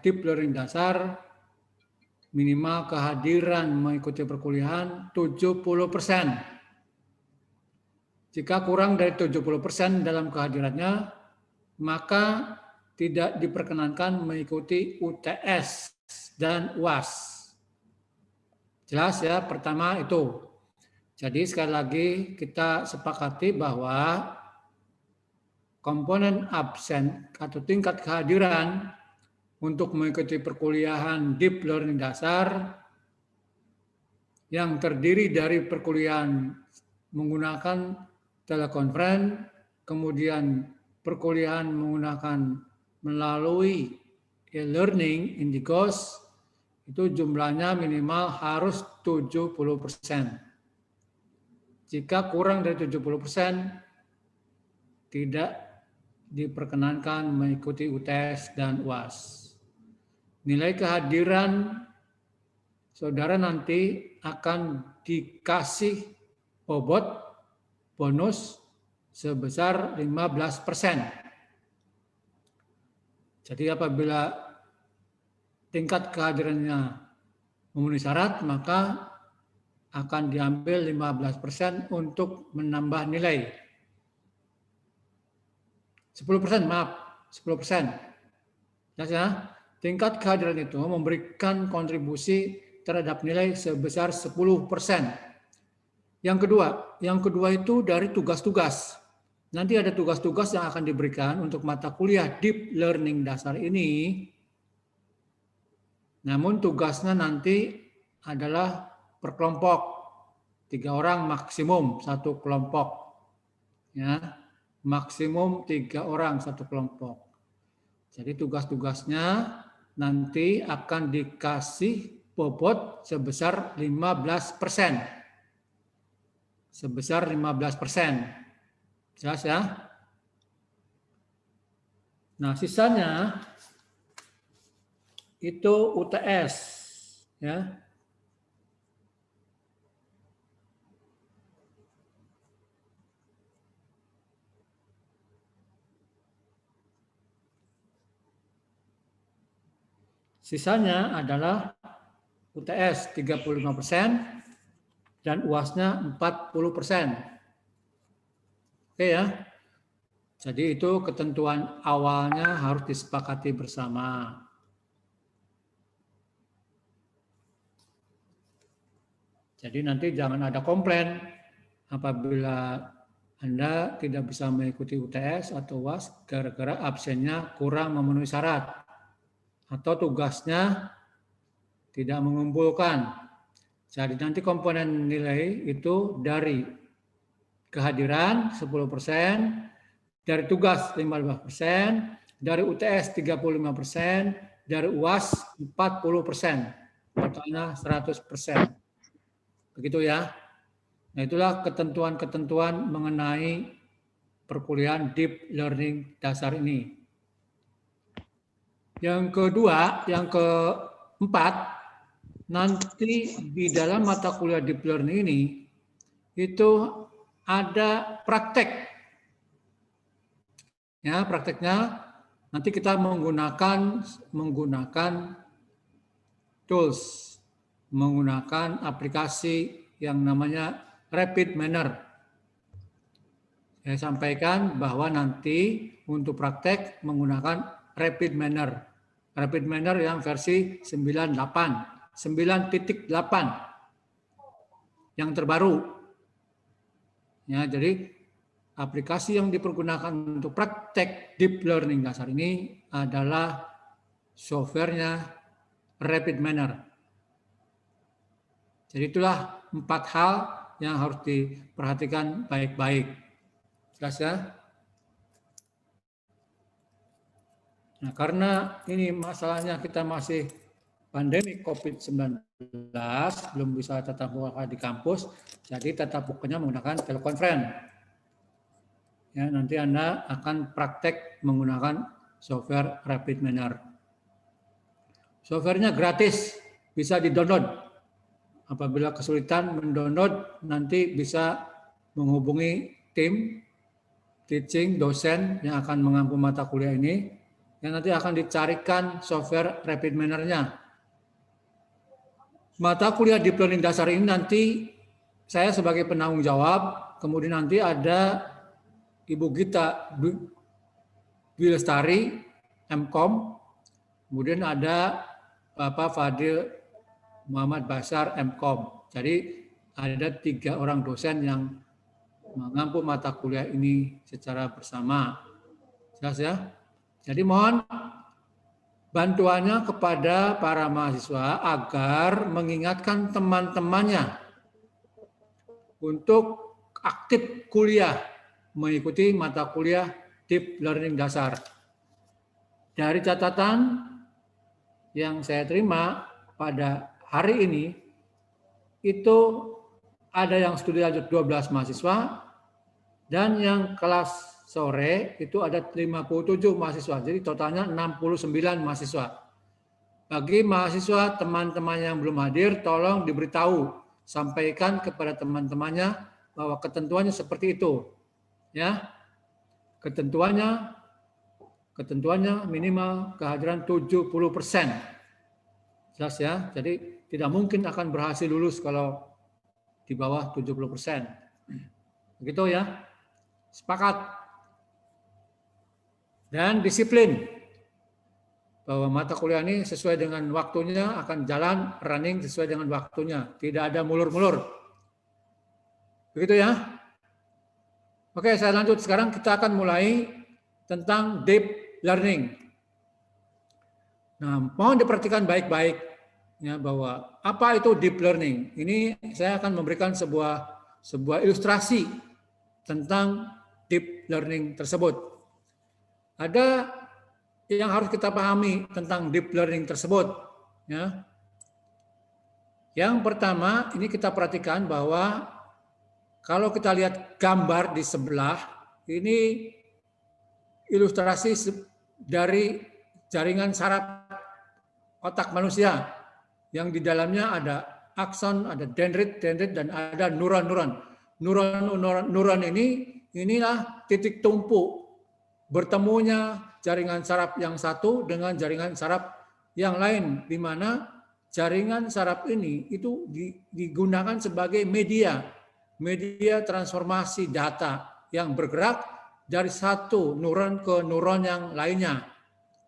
deep learning dasar, minimal kehadiran mengikuti perkuliahan 70%. Jika kurang dari 70% dalam kehadirannya, maka tidak diperkenankan mengikuti UTS dan UAS. Jelas ya, pertama itu. Jadi sekali lagi kita sepakati bahwa komponen absen atau tingkat kehadiran untuk mengikuti perkuliahan deep learning dasar yang terdiri dari perkuliahan menggunakan telekonferensi, kemudian perkuliahan menggunakan melalui e-learning Indigos, itu jumlahnya minimal harus 70%. Jika kurang dari 70%, tidak diperkenankan mengikuti UTS dan UAS. Nilai kehadiran saudara nanti akan dikasih bobot bonus sebesar 15%. Jadi apabila tingkat kehadirannya memenuhi syarat, maka akan diambil 15% untuk menambah nilai. 10%, maaf, 10%. Jelas ya? Tingkat kehadiran itu memberikan kontribusi terhadap nilai sebesar 10%. Yang kedua itu dari tugas-tugas. Nanti ada tugas-tugas yang akan diberikan untuk mata kuliah deep learning dasar ini. Namun tugasnya nanti adalah per kelompok. 3 orang maksimum satu kelompok. Ya, maksimum 3 orang satu kelompok. Jadi tugas-tugasnya nanti akan dikasih bobot sebesar 15%. Sebesar 15%. Jelas ya? Nah, sisanya itu UTS ya. Sisanya adalah UTS 35% dan UASnya 40%. Oke ya. Jadi itu ketentuan awalnya harus disepakati bersama. Jadi nanti jangan ada komplain apabila Anda tidak bisa mengikuti UTS atau UAS gara-gara absennya kurang memenuhi syarat atau tugasnya tidak mengumpulkan. Jadi nanti komponen nilai itu dari kehadiran 10%, dari tugas 15%, dari UTS 35%, dari UAS 40%, totalnya 100%. Begitu ya. Nah, itulah ketentuan-ketentuan mengenai perkuliahan deep learning dasar ini. Yang kedua, yang keempat, nanti di dalam mata kuliah deep learning ini itu ada praktek. Ya, prakteknya nanti kita menggunakan tools, menggunakan aplikasi yang namanya Rapid Manner. Saya sampaikan bahwa nanti untuk praktek menggunakan Rapid Manner. Rapid Manner yang versi 9.8 yang terbaru. Ya, jadi aplikasi yang dipergunakan untuk praktek deep learning dasar ini adalah softwarenya Rapid Manner. Jadi itulah 4 hal yang harus diperhatikan baik-baik. Jelas ya? Nah, karena ini masalahnya kita masih pandemi COVID-19, belum bisa tatap muka di kampus, jadi tatap mukanya menggunakan telekonferensi. Ya, nanti Anda akan praktek menggunakan software Rapid Manner. Softwarenya gratis, bisa di-download. Apabila kesulitan mendownload, nanti bisa menghubungi tim teaching dosen yang akan mengampu mata kuliah ini. yang nanti akan dicarikan software rapid manner-nya. Mata kuliah deep learning dasar ini nanti saya sebagai penanggung jawab, kemudian nanti ada Ibu Gita Dwi Lestari, MKOM, kemudian ada Bapak Fadil Muhammad Basar, MKOM. Jadi ada 3 orang dosen yang mengampu mata kuliah ini secara bersama. Jelas ya? Jadi mohon bantuannya kepada para mahasiswa agar mengingatkan teman-temannya untuk aktif kuliah, mengikuti mata kuliah Deep Learning dasar. Dari catatan yang saya terima pada hari ini, itu ada yang studi lanjut 12 mahasiswa, dan yang kelas sore itu ada 57 mahasiswa, jadi totalnya 69 mahasiswa. Bagi mahasiswa teman-teman yang belum hadir, tolong diberitahu, sampaikan kepada teman-temannya bahwa ketentuannya seperti itu. Ya, ketentuannya minimal kehadiran 70%. Jelas ya, jadi tidak mungkin akan berhasil lulus kalau di bawah 70%. Begitu ya, sepakat. Dan disiplin, bahwa mata kuliah ini sesuai dengan waktunya, akan jalan running sesuai dengan waktunya, tidak ada mulur-mulur. Begitu ya. Oke, saya lanjut. Sekarang kita akan mulai tentang deep learning. Nah, mohon diperhatikan baik-baik ya, bahwa apa itu deep learning. Ini saya akan memberikan sebuah ilustrasi tentang deep learning tersebut. Ada yang harus kita pahami tentang deep learning tersebut. Ya. Yang pertama, ini kita perhatikan bahwa kalau kita lihat gambar di sebelah, ini ilustrasi dari jaringan saraf otak manusia yang di dalamnya ada akson, ada dendrit, dan ada neuron. Neuron inilah titik tumpu bertemunya jaringan saraf yang satu dengan jaringan saraf yang lain, di mana jaringan saraf ini itu digunakan sebagai media transformasi data yang bergerak dari satu neuron ke neuron yang lainnya.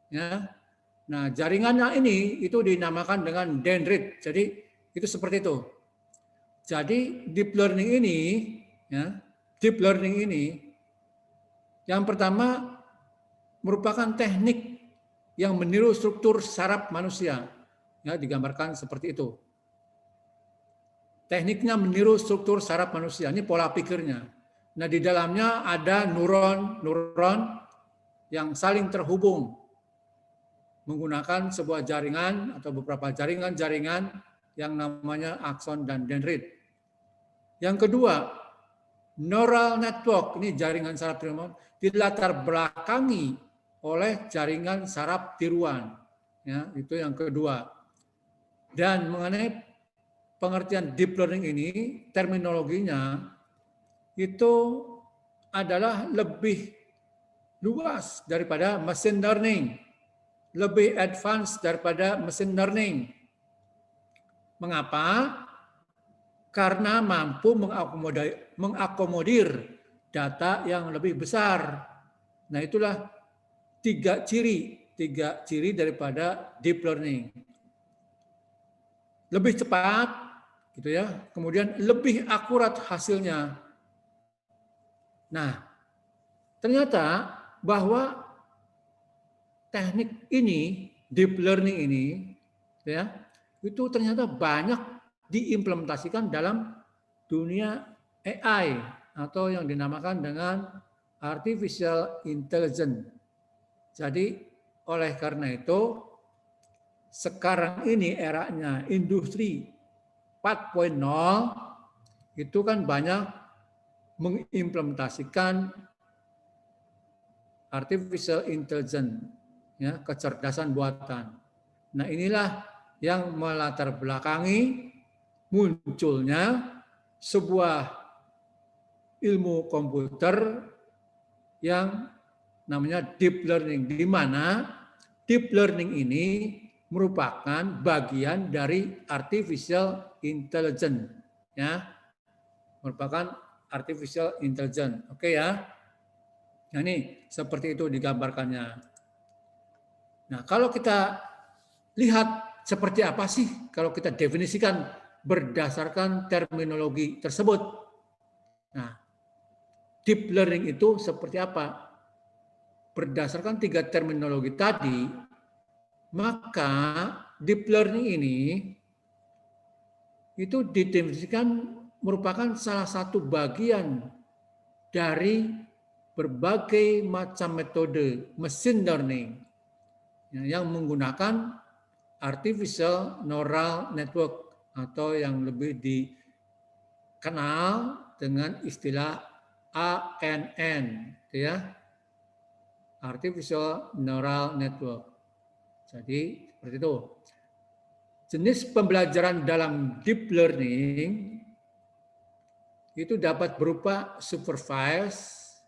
Ya. Nah, jaringannya ini itu dinamakan dengan dendrit. Jadi itu seperti itu. Jadi deep learning ini, yang pertama merupakan teknik yang meniru struktur saraf manusia. Ya, digambarkan seperti itu. Tekniknya meniru struktur saraf manusia. Ini pola pikirnya. Nah, di dalamnya ada neuron yang saling terhubung menggunakan sebuah jaringan atau beberapa jaringan yang namanya akson dan dendrit. Yang kedua, neural network, ini jaringan saraf tiruan, dilatar belakangi oleh jaringan saraf tiruan. Ya, itu yang kedua. Dan mengenai pengertian deep learning ini, terminologinya itu adalah lebih luas daripada machine learning, lebih advance daripada machine learning. Mengapa? Karena mampu mengakomodir data yang lebih besar. Nah, itulah tiga ciri daripada deep learning. Lebih cepat, gitu ya. Kemudian lebih akurat hasilnya. Nah, ternyata bahwa teknik ini, deep learning ini, ya, itu ternyata banyak diimplementasikan dalam dunia AI atau yang dinamakan dengan artificial intelligence. Jadi oleh karena itu sekarang ini eranya industri 4.0 itu kan banyak mengimplementasikan artificial intelligence, ya, kecerdasan buatan. Nah, inilah yang melatar belakangi munculnya sebuah ilmu komputer yang namanya deep learning, di mana deep learning ini merupakan bagian dari artificial intelligence, ya, merupakan artificial intelligence. Oke ya. Nah ini seperti itu digambarkannya. Nah kalau kita lihat seperti apa sih kalau kita definisikan berdasarkan terminologi tersebut. Nah, deep learning itu seperti apa? Berdasarkan 3 terminologi tadi, maka deep learning ini itu didefinisikan merupakan salah satu bagian dari berbagai macam metode machine learning yang menggunakan artificial neural network atau yang lebih dikenal dengan istilah ANN, ya, artificial neural network. Jadi seperti itu. Jenis pembelajaran dalam deep learning itu dapat berupa supervised,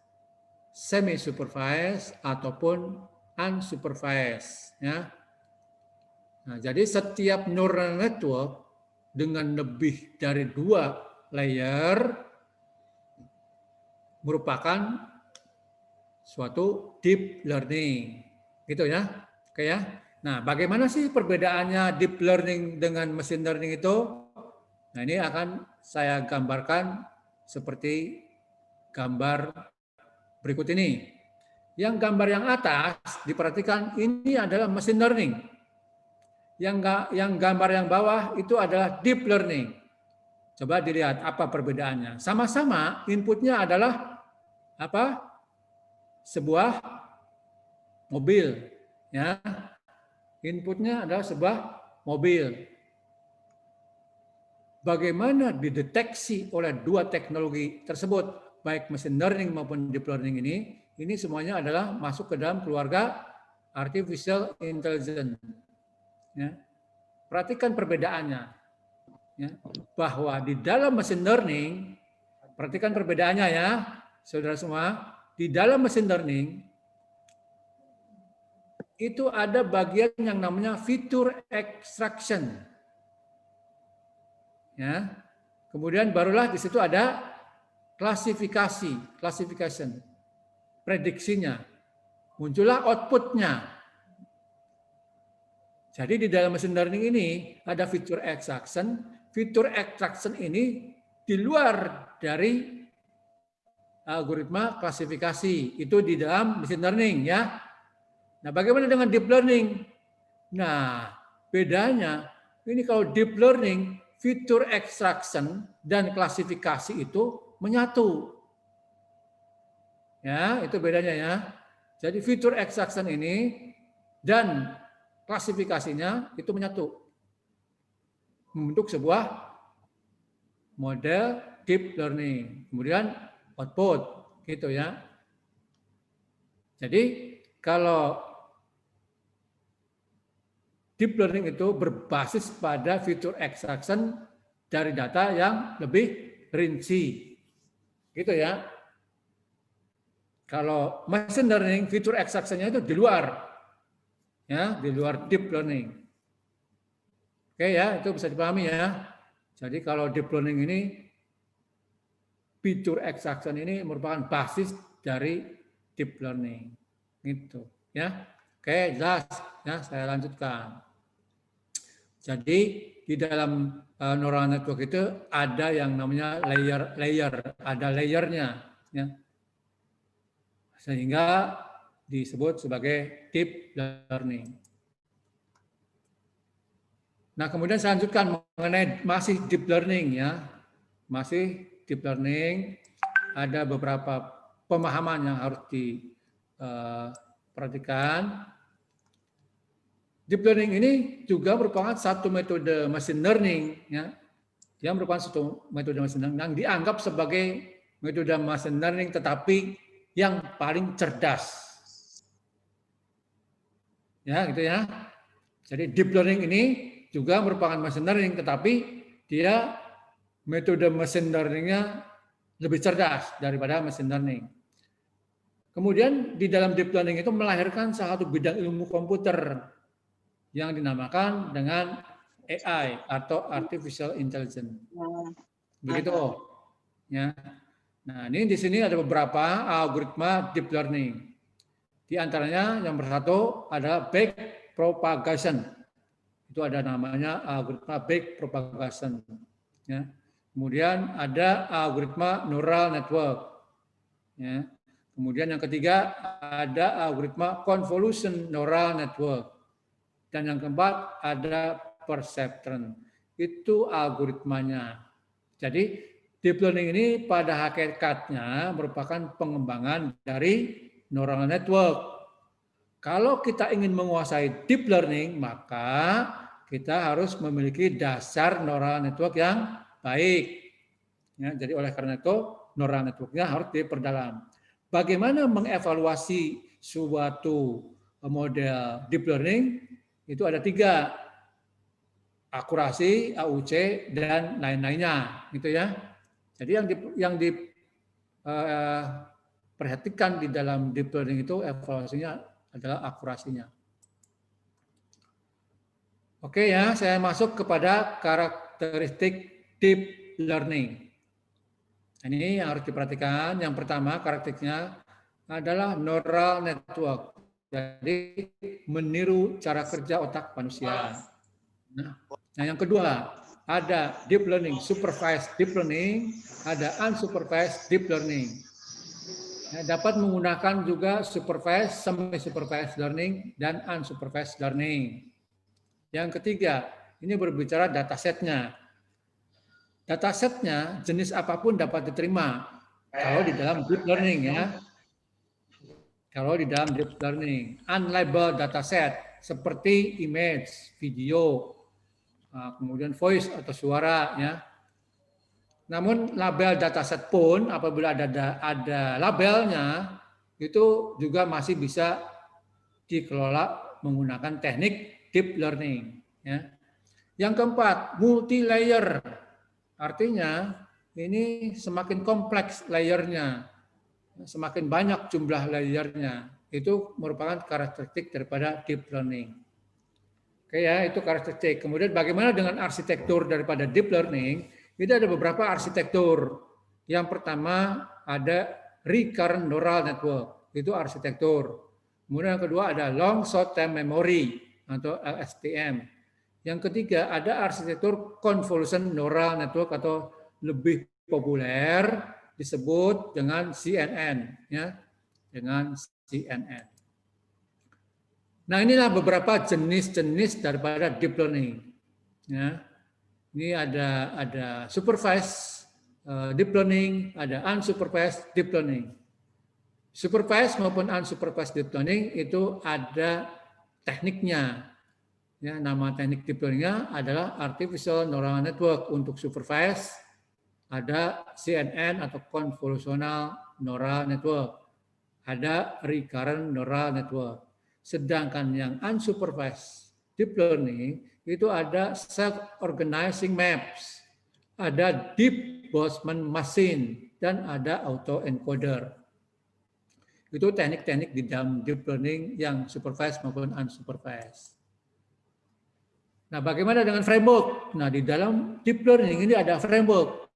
semi-supervised, ataupun unsupervised. Ya. Nah, jadi setiap neural network dengan lebih dari 2 layer merupakan suatu deep learning. Gitu ya. Oke ya. Nah, bagaimana sih perbedaannya deep learning dengan machine learning itu? Nah, ini akan saya gambarkan seperti gambar berikut ini. Yang gambar yang atas diperhatikan ini adalah machine learning. Yang gambar yang bawah itu adalah deep learning. Coba dilihat apa perbedaannya. Sama-sama inputnya adalah apa? Sebuah mobil, ya. Inputnya adalah sebuah mobil. Bagaimana dideteksi oleh 2 teknologi tersebut, baik machine learning maupun deep learning ini semuanya adalah masuk ke dalam keluarga artificial intelligence. Ya. Perhatikan perbedaannya. Ya. Bahwa di dalam machine learning, perhatikan perbedaannya ya, saudara semua. Di dalam machine learning, itu ada bagian yang namanya feature extraction. Ya. Kemudian barulah di situ ada classification, prediksinya. Muncullah outputnya. Jadi di dalam machine learning ini ada feature extraction. Feature extraction ini di luar dari algoritma klasifikasi. Itu di dalam machine learning ya. Nah, bagaimana dengan deep learning? Nah, bedanya ini kalau deep learning feature extraction dan klasifikasi itu menyatu. Ya, itu bedanya ya. Jadi feature extraction ini dan klasifikasinya itu menyatu. Membentuk sebuah model deep learning. Kemudian output gitu ya. Jadi kalau deep learning itu berbasis pada feature extraction dari data yang lebih rinci. Gitu ya. Kalau machine learning feature extraction-nya itu di luar. Ya, di luar deep learning. Oke ya, itu bisa dipahami ya. Jadi kalau deep learning ini feature extraction ini merupakan basis dari deep learning. Gitu ya. Oke, jelas ya, saya lanjutkan. Jadi di dalam neural network itu ada yang namanya layer, ada layernya ya. Sehingga disebut sebagai deep learning. Nah, kemudian saya lanjutkan mengenai masih deep learning ya. Masih deep learning ada beberapa pemahaman yang harus diperhatikan. Deep learning ini juga merupakan satu metode machine learning ya. Dia merupakan satu metode machine learning yang dianggap sebagai metode machine learning tetapi yang paling cerdas. Ya, gitu ya. Jadi deep learning ini juga merupakan machine learning tetapi dia metode machine learning-nya lebih cerdas daripada machine learning. Kemudian di dalam deep learning itu melahirkan salah satu bidang ilmu komputer yang dinamakan dengan AI atau artificial intelligence. Begitu, ya. Nah, ini di sini ada beberapa algoritma deep learning. Di antaranya yang bersatu adalah backpropagation. Itu ada namanya algoritma backpropagation. Ya. Kemudian ada algoritma neural network. Ya. Kemudian yang ketiga ada algoritma convolution neural network. Dan yang keempat ada perceptron. Itu algoritmanya. Jadi deep learning ini pada hakikatnya merupakan pengembangan dari neural network. Kalau kita ingin menguasai deep learning, maka kita harus memiliki dasar neural network yang baik. Ya, jadi oleh karena itu neural networknya harus diperdalam. Bagaimana mengevaluasi suatu model deep learning? Itu ada 3, akurasi, AUC, dan lain-lainnya, gitu ya. Jadi yang diperhatikan di dalam deep learning itu evaluasinya adalah akurasinya. Oke ya, saya masuk kepada karakteristik deep learning. Ini yang harus diperhatikan. Yang pertama karakteristiknya adalah neural network. Jadi meniru cara kerja otak manusia. Nah, yang kedua ada deep learning, supervised deep learning, ada unsupervised deep learning. Dapat menggunakan juga supervised, semi-supervised learning, dan unsupervised learning. Yang ketiga, ini berbicara datasetnya. Datasetnya jenis apapun dapat diterima kalau di dalam deep learning ya. Kalau di dalam deep learning, unlabeled dataset seperti image, video, kemudian voice atau suara ya. Namun label dataset pun apabila ada labelnya itu juga masih bisa dikelola menggunakan teknik deep learning ya. Yang keempat, multi layer. Artinya ini semakin kompleks layernya, semakin banyak jumlah layernya. Itu merupakan karakteristik daripada deep learning. Oke ya, itu karakteristik. Kemudian bagaimana dengan arsitektur daripada deep learning? Itu ada beberapa arsitektur. Yang pertama ada recurrent neural network, itu arsitektur. Kemudian yang kedua ada long short term memory atau LSTM. Yang ketiga ada arsitektur convolution neural network atau lebih populer disebut dengan CNN ya, dengan CNN. Nah, inilah beberapa jenis-jenis daripada deep learning. Ya. Ini ada supervised deep learning, ada unsupervised deep learning. Supervised maupun unsupervised deep learning itu ada tekniknya. Ya, nama teknik deep learning-nya adalah artificial neural network. Untuk supervised ada CNN atau convolutional neural network. Ada recurrent neural network. Sedangkan yang unsupervised deep learning itu ada self-organizing maps, ada deep Boltzmann machine, dan ada autoencoder. Itu teknik-teknik di dalam deep learning yang supervised maupun unsupervised. Nah, bagaimana dengan framework? Nah, di dalam deep learning ini ada framework.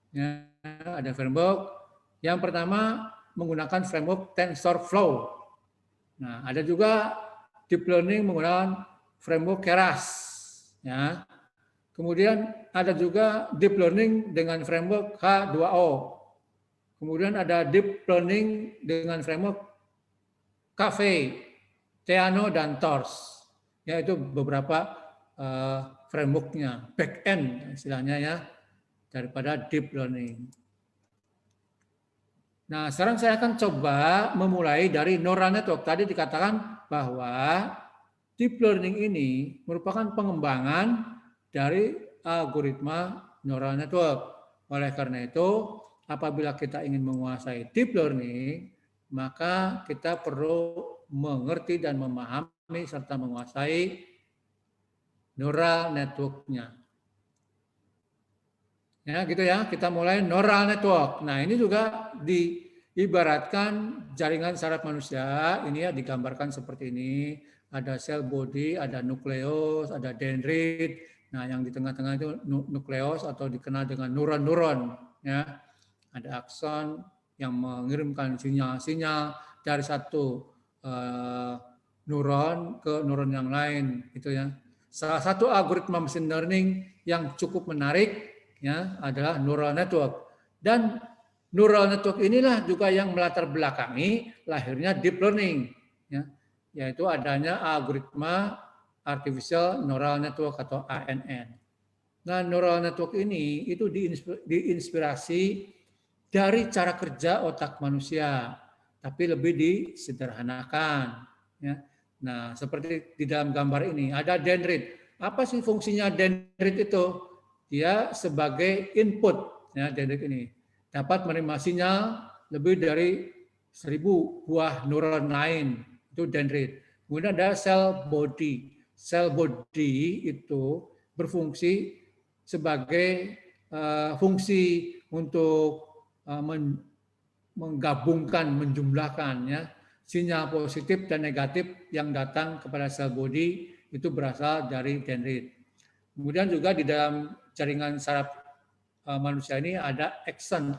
Ya, ada framework. Yang pertama menggunakan framework TensorFlow. Nah, ada juga deep learning menggunakan framework Keras. Ya. Kemudian ada juga deep learning dengan framework H2O. Kemudian ada deep learning dengan framework Caffe, Theano, dan Tors. Ya, itu beberapa frameworknya, back-end istilahnya ya, daripada deep learning. Nah, sekarang saya akan coba memulai dari neural network. Tadi dikatakan bahwa deep learning ini merupakan pengembangan dari algoritma neural network. Oleh karena itu, apabila kita ingin menguasai deep learning, maka kita perlu mengerti dan memahami serta menguasai neural network-nya. Ya, gitu ya. Kita mulai neural network. Nah, ini juga Ibaratkan jaringan saraf manusia, ini ya digambarkan seperti ini. Ada sel body, ada nukleus, ada dendrit. Nah, yang di tengah-tengah itu nukleus atau dikenal dengan neuron-neuron. Ya. Ada akson yang mengirimkan sinyal-sinyal dari satu neuron ke neuron yang lain. Itu ya. Salah satu algoritma machine learning yang cukup menarik ya adalah neural network. Dan neural network inilah juga yang melatar belakangi lahirnya deep learning, ya, yaitu adanya algoritma artificial neural network atau ANN. Nah, neural network ini itu diinspirasi dari cara kerja otak manusia, tapi lebih disederhanakan. Ya. Nah, seperti di dalam gambar ini ada dendrit. Apa sih fungsinya dendrit itu? Dia sebagai input, ya, dendrit ini dapat menerima sinyal lebih dari 1000 buah neuron lain, itu dendrit. Kemudian ada sel body. Sel body itu berfungsi sebagai fungsi untuk menggabungkan, menjumlahkan ya sinyal positif dan negatif yang datang kepada sel body itu berasal dari dendrit. Kemudian juga di dalam jaringan saraf manusia ini ada akson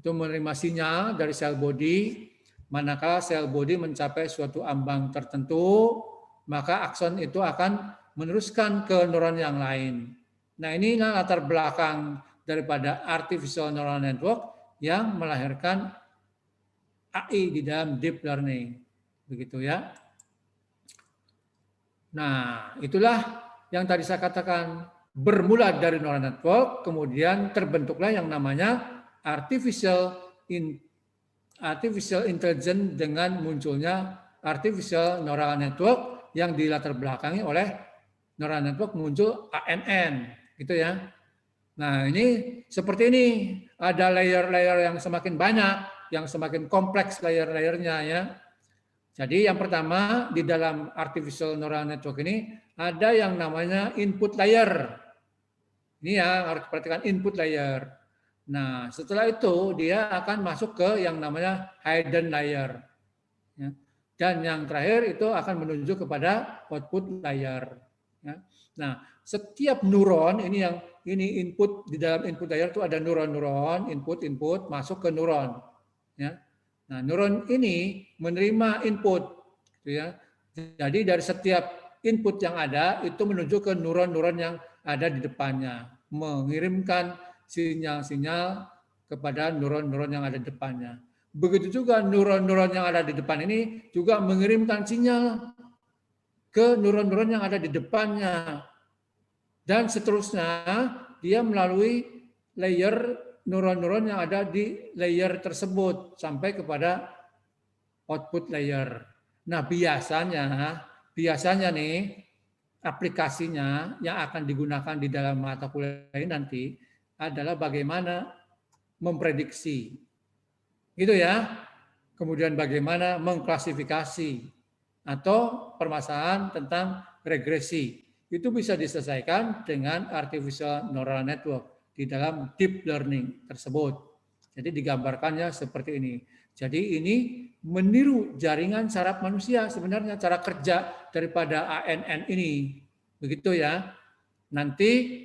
itu menerima sinyal dari sel body. Manakala sel body mencapai suatu ambang tertentu, maka akson itu akan meneruskan ke neuron yang lain. Nah, ini latar belakang daripada artificial neural network yang melahirkan AI di dalam deep learning. Begitu ya. Nah, itulah yang tadi saya katakan, bermula dari neural network, kemudian terbentuklah yang namanya artificial intelligence dengan munculnya artificial neural network yang dilatar belakangi oleh neural network muncul ANN, gitu ya. Nah, ini seperti ini, ada layer-layer yang semakin banyak, yang semakin kompleks layer-layernya ya. Jadi yang pertama di dalam artificial neural network ini ada yang namanya input layer. Ini ya harus perhatikan input layer. Nah, setelah itu dia akan masuk ke yang namanya hidden layer. Ya. Dan yang terakhir itu akan menuju kepada output layer. Ya. Nah, setiap neuron ini input di dalam input layer itu ada neuron input masuk ke neuron. Ya. Nah, neuron ini menerima input, gitu ya. Jadi dari setiap input yang ada itu menuju ke neuron-neuron yang ada di depannya, mengirimkan sinyal-sinyal kepada neuron-neuron yang ada di depannya. Begitu juga neuron-neuron yang ada di depan ini juga mengirimkan sinyal ke neuron-neuron yang ada di depannya. Dan seterusnya, dia melalui layer neuron-neuron yang ada di layer tersebut sampai kepada output layer. Nah, biasanya nih aplikasinya yang akan digunakan di dalam mata kuliah ini nanti adalah bagaimana memprediksi. Gitu ya. Kemudian bagaimana mengklasifikasi atau permasalahan tentang regresi. Itu bisa diselesaikan dengan artificial neural network di dalam deep learning tersebut. Jadi digambarkannya seperti ini. Jadi ini meniru jaringan saraf manusia sebenarnya cara kerja daripada ANN ini. Begitu ya. Nanti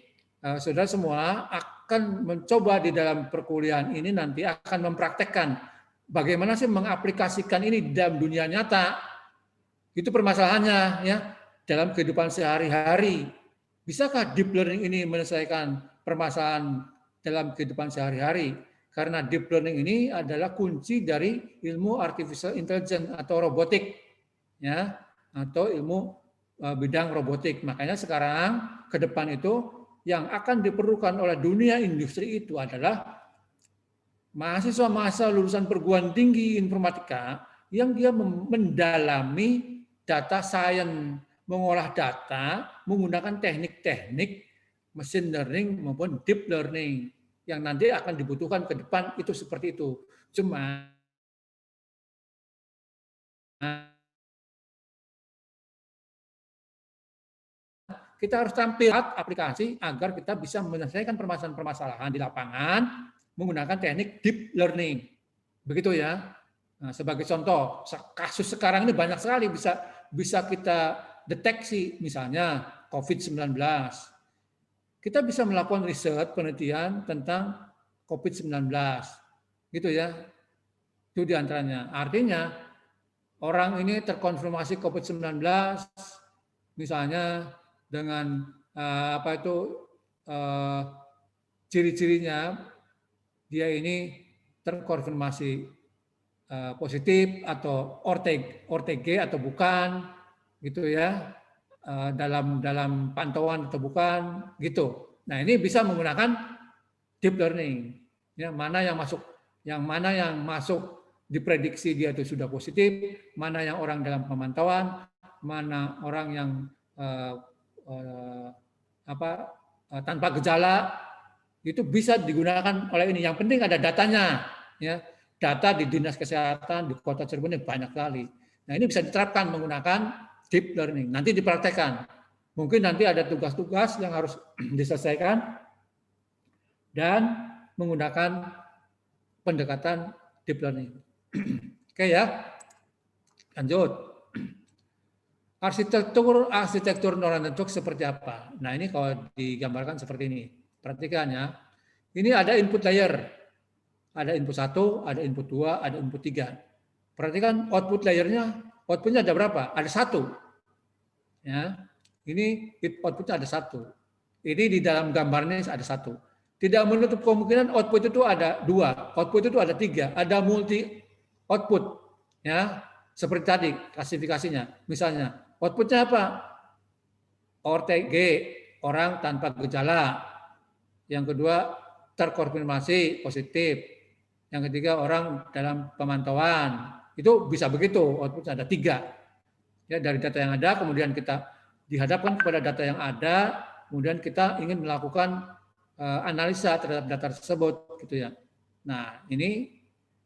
saudara semua akan mencoba di dalam perkuliahan ini nanti akan mempraktekkan bagaimana sih mengaplikasikan ini di dalam dunia nyata. Itu permasalahannya ya dalam kehidupan sehari-hari. Bisakah deep learning ini menyelesaikan permasalahan dalam kehidupan sehari-hari? Karena deep learning ini adalah kunci dari ilmu artificial intelligence atau robotik, ya, atau ilmu bidang robotik. Makanya sekarang ke depan itu yang akan diperlukan oleh dunia industri itu adalah mahasiswa lulusan perguruan tinggi informatika yang dia mendalami data science, mengolah data menggunakan teknik-teknik machine learning maupun deep learning yang nanti akan dibutuhkan ke depan itu seperti itu. Cuma kita harus tampil aplikasi agar kita bisa menyelesaikan permasalahan-permasalahan di lapangan menggunakan teknik deep learning. Begitu ya. Nah, sebagai contoh, kasus sekarang ini banyak sekali bisa kita deteksi, misalnya COVID-19. Kita bisa melakukan riset penelitian tentang COVID-19. Gitu ya. Itu diantaranya. Artinya orang ini terkonfirmasi COVID-19 misalnya dengan ciri-cirinya dia ini terkonfirmasi positif atau ORTG atau bukan gitu ya, dalam pantauan atau bukan gitu. Nah, ini bisa menggunakan deep learning. Ya, mana yang masuk diprediksi dia itu sudah positif, mana yang orang dalam pemantauan, mana orang yang tanpa gejala, itu bisa digunakan oleh ini. Yang penting ada datanya, ya. Data di dinas kesehatan di Kota Cirebon ini banyak sekali. Nah, ini bisa diterapkan menggunakan deep learning. Nanti dipraktekkan. Mungkin nanti ada tugas-tugas yang harus diselesaikan dan menggunakan pendekatan deep learning. Oke ya, lanjut. Arsitektur neural network seperti apa? Nah, ini kalau digambarkan seperti ini. Perhatikan ya. Ini ada input layer. Ada input 1, ada input 2, ada input 3. Perhatikan output layernya, outputnya ada berapa? Ada 1. Ya. Ini outputnya ada 1. Ini di dalam gambarnya ada 1. Tidak menutup kemungkinan output itu ada 2, output itu ada 3, ada multi output. Ya. Seperti tadi klasifikasinya. Misalnya, outputnya apa? ORTG, orang tanpa gejala. Yang kedua, terkonfirmasi positif. Yang ketiga, orang dalam pemantauan. Itu bisa begitu, output ada 3. Ya, dari data yang ada, kemudian kita dihadapkan kepada data yang ada, kemudian kita ingin melakukan analisa terhadap data tersebut, gitu ya. Nah, ini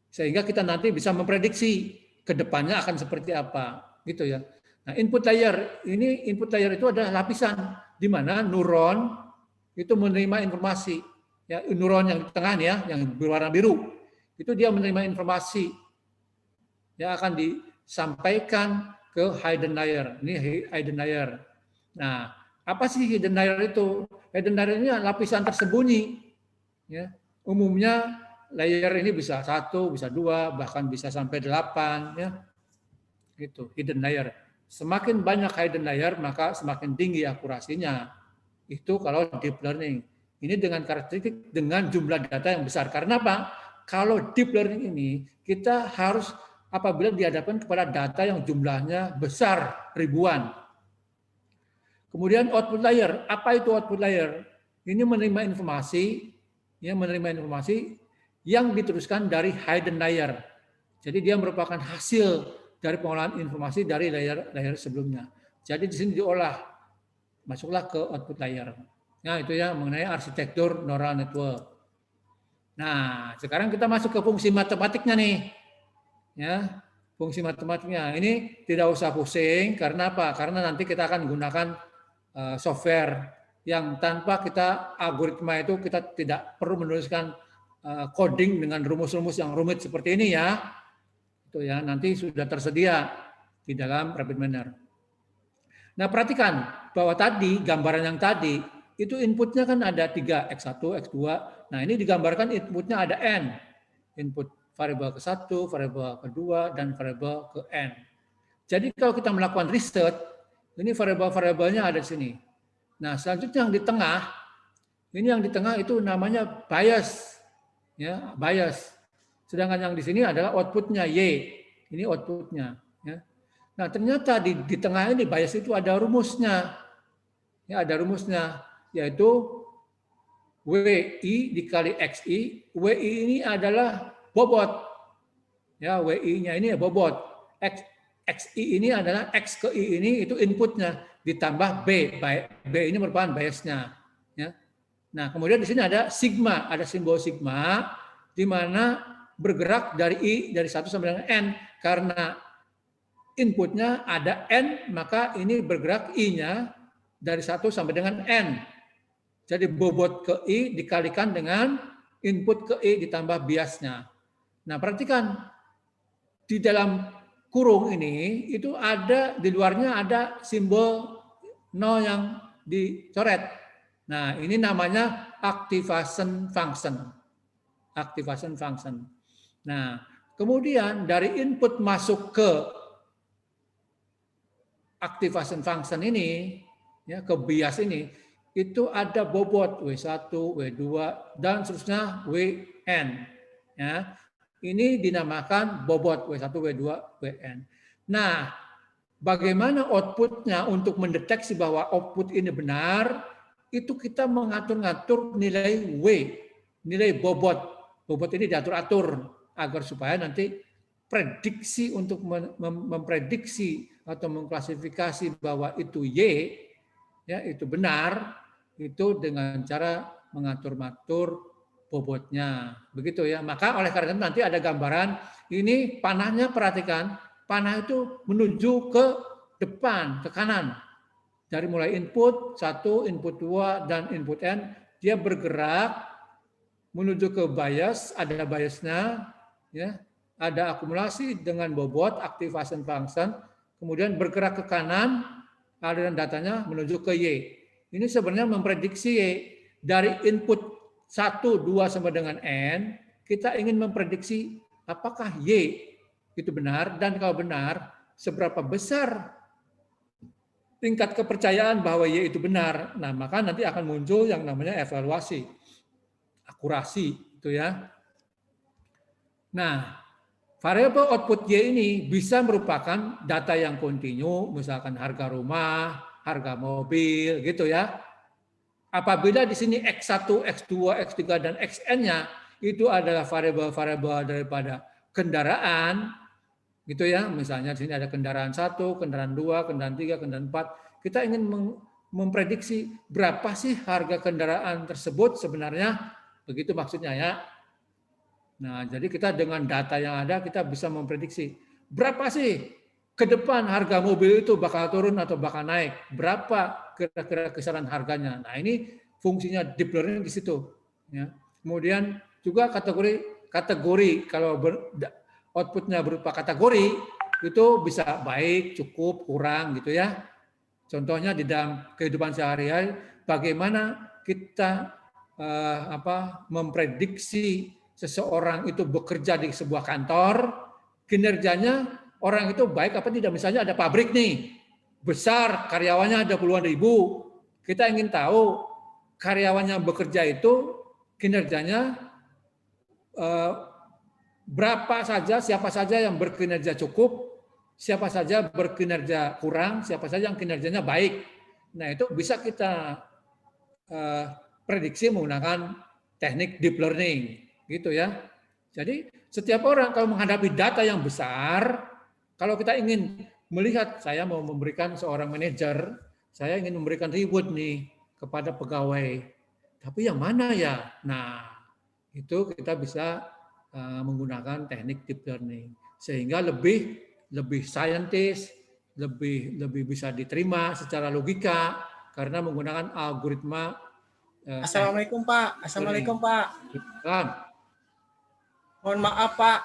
sehingga kita nanti bisa memprediksi ke depannya akan seperti apa, gitu ya. Nah, input layer itu adalah lapisan di mana neuron itu menerima informasi. Ya, neuron yang di tengah nih ya, yang berwarna biru. Itu dia menerima informasi yang akan disampaikan ke hidden layer. Ini hidden layer. Nah, apa sih hidden layer itu? Hidden layer ini lapisan tersembunyi. Ya, umumnya layer ini bisa 1, bisa 2, bahkan bisa sampai 8. Ya, gitu, hidden layer. Semakin banyak hidden layer, maka semakin tinggi akurasinya. Itu kalau deep learning. Ini dengan karakteristik dengan jumlah data yang besar. Karena apa? Kalau deep learning ini, kita harus apabila dihadapkan kepada data yang jumlahnya besar, ribuan. Kemudian output layer. Apa itu output layer? Ini menerima informasi yang diteruskan dari hidden layer. Jadi dia merupakan hasil dari pengolahan informasi dari layer sebelumnya. Jadi di sini diolah, masuklah ke output layer. Nah, itu ya mengenai arsitektur neural network. Nah, sekarang kita masuk ke fungsi matematiknya nih. Ya, fungsi matematiknya. Ini tidak usah pusing karena apa? Karena nanti kita akan menggunakan software yang tanpa kita algoritma itu kita tidak perlu menuliskan coding dengan rumus-rumus yang rumit seperti ini ya. Itu ya, nanti sudah tersedia di dalam RapidMiner. Nah, perhatikan bahwa tadi gambaran yang tadi itu inputnya kan ada 3, X1, X2. Nah, ini digambarkan inputnya ada N. Input variabel ke-1, variabel ke-2, dan variabel ke-N. Jadi kalau kita melakukan riset, ini variabel-variabelnya ada di sini. Nah, selanjutnya yang di tengah itu namanya bias. Ya, bias. Sedangkan yang di sini adalah outputnya Y. Ini outputnya. Ya. Nah, ternyata di tengah ini bias itu ada rumusnya. Ya, ada rumusnya, yaitu WI dikali XI. WI ini adalah bobot. Ya, WI-nya ini bobot. XI ini adalah X ke I ini itu inputnya ditambah B. B ini merupakan biasnya. Ya. Nah, kemudian di sini ada sigma, ada simbol sigma di mana bergerak dari I dari 1 sampai dengan N karena inputnya ada N, maka ini bergerak I-nya dari 1 sampai dengan N. Jadi bobot ke I dikalikan dengan input ke I ditambah biasnya. Nah, perhatikan di dalam kurung ini itu ada di luarnya ada simbol 0 yang dicoret. Nah, ini namanya activation function. Activation function. Nah, kemudian dari input masuk ke activation function ini, ya, ke bias ini, itu ada bobot W1, W2, dan seterusnya Wn. Ya. Ini dinamakan bobot W1, W2, Wn. Nah, bagaimana outputnya untuk mendeteksi bahwa output ini benar, itu kita mengatur-ngatur nilai W, nilai bobot. Bobot ini diatur-atur agar supaya nanti prediksi untuk memprediksi atau mengklasifikasi bahwa itu Y, ya itu benar, itu dengan cara mengatur-ngatur bobotnya, begitu ya. Maka oleh karena itu nanti ada gambaran ini panahnya, perhatikan panah itu menuju ke depan, ke kanan. Dari mulai input 1, input 2, dan input N, dia bergerak menuju ke bias, ada biasnya, ya, ada akumulasi dengan bobot, activation function, kemudian bergerak ke kanan, aliran datanya menuju ke Y. Ini sebenarnya memprediksi Y. Dari input 1, 2, sampai dengan N, kita ingin memprediksi apakah Y itu benar, dan kalau benar, seberapa besar tingkat kepercayaan bahwa Y itu benar. Nah, maka nanti akan muncul yang namanya evaluasi, akurasi, itu ya. Nah, variabel output Y ini bisa merupakan data yang kontinu, misalkan harga rumah, harga mobil, gitu ya. Apabila di sini X1, X2, X3, dan Xn-nya itu adalah variabel-variabel daripada kendaraan, gitu ya. Misalnya di sini ada kendaraan 1, kendaraan 2, kendaraan 3, kendaraan 4. Kita ingin memprediksi berapa sih harga kendaraan tersebut sebenarnya, begitu maksudnya ya. Nah, jadi kita dengan data yang ada kita bisa memprediksi berapa sih ke depan harga mobil itu bakal turun atau bakal naik, berapa kira-kira kisaran harganya. Nah, ini fungsinya deep learning di situ. Ya. Kemudian juga kategori kalau outputnya berupa kategori itu bisa baik, cukup, kurang gitu ya. Contohnya di dalam kehidupan sehari-hari bagaimana kita memprediksi seseorang itu bekerja di sebuah kantor, kinerjanya orang itu baik apa tidak. Misalnya ada pabrik nih, besar, karyawannya ada puluhan ribu. Kita ingin tahu karyawannya bekerja itu kinerjanya berapa saja, siapa saja yang berkinerja cukup, siapa saja berkinerja kurang, siapa saja yang kinerjanya baik. Nah, itu bisa kita prediksi menggunakan teknik deep learning, gitu ya. Jadi setiap orang kalau menghadapi data yang besar, kalau kita ingin melihat, saya mau memberikan seorang manajer, saya ingin memberikan reward nih kepada pegawai, tapi yang mana ya? Nah, itu kita bisa menggunakan teknik deep learning sehingga lebih scientist, lebih bisa diterima secara logika karena menggunakan algoritma. Assalamualaikum Pak. Assalamualaikum Pak. Mohon maaf Pak.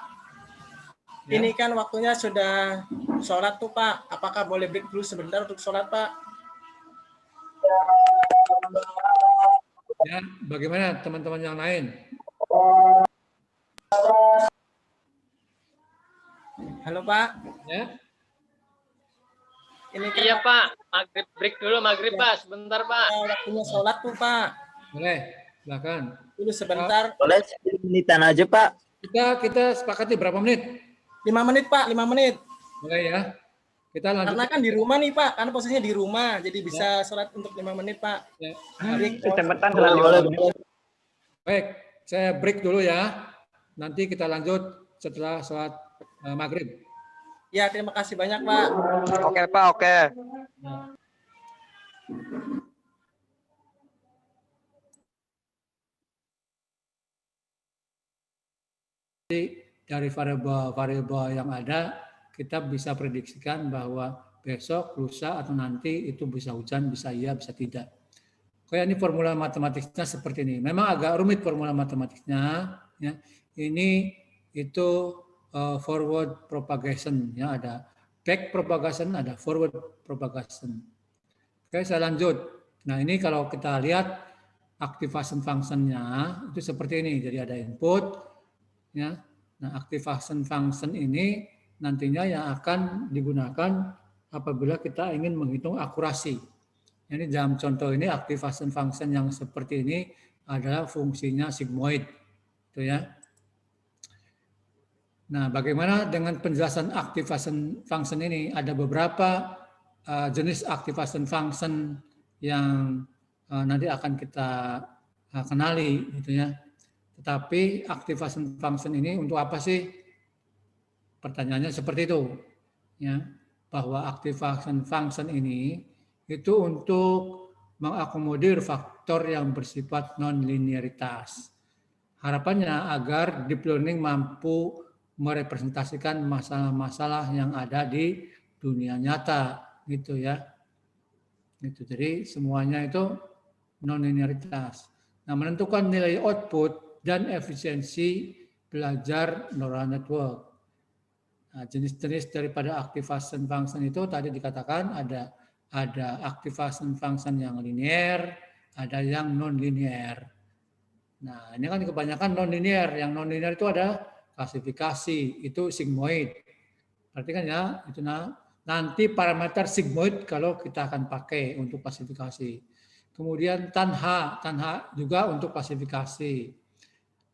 Ya. Ini kan waktunya sudah sholat tuh Pak. Apakah boleh break dulu sebentar untuk sholat Pak? Ya, bagaimana teman-teman yang lain? Halo Pak. Ya. Ini kan iya Pak, maghrib break dulu maghrib ya. Pak, sebentar Pak. Ya, waktunya sholat tuh Pak. Boleh, silakan. Dulu sebentar. Boleh 10 menitan aja Pak. Kita sepakati berapa menit? 5 menit Pak, 5 menit. Boleh ya. Kita lanjut. Karena kan di rumah nih Pak, karena posisinya di rumah, jadi bisa sholat untuk 5 menit Pak. Ya. Kecepatan boleh. Baik, saya break dulu ya. Nanti kita lanjut setelah sholat maghrib. Ya, terima kasih banyak Pak. Oke Pak, oke. Dari variabel yang ada, kita bisa prediksikan bahwa besok, lusa, atau nanti itu bisa hujan, bisa iya, bisa tidak. Kayak ini formula matematiknya seperti ini. Memang agak rumit formula matematiknya. Ya. Ini itu forward propagation, ya, ada back propagation, ada forward propagation. Oke, saya lanjut. Nah, ini kalau kita lihat activation function-nya itu seperti ini. Jadi ada input, ya. Nah, activation function ini nantinya yang akan digunakan apabila kita ingin menghitung akurasi. Ini dalam contoh ini activation function yang seperti ini adalah fungsinya sigmoid, itu ya. Nah, bagaimana dengan penjelasan activation function ini? Ada beberapa jenis activation function yang nanti akan kita kenali, gitu ya. Tetapi activation function ini untuk apa sih? Pertanyaannya seperti itu, ya. Bahwa activation function ini itu untuk mengakomodir faktor yang bersifat non-linearitas. Harapannya agar deep learning mampu merepresentasikan masalah-masalah yang ada di dunia nyata, gitu ya. Gitu. Jadi semuanya itu non-linearitas. Nah, menentukan nilai output dan efisiensi belajar neural network. Nah, jenis-jenis daripada activation function itu tadi dikatakan ada activation function yang linear, ada yang non-linear. Nah, ini kan kebanyakan non-linear. Yang non-linear itu ada klasifikasi, itu sigmoid. Perhatikan ya, itu nanti parameter sigmoid kalau kita akan pakai untuk klasifikasi. Kemudian tanha juga untuk klasifikasi.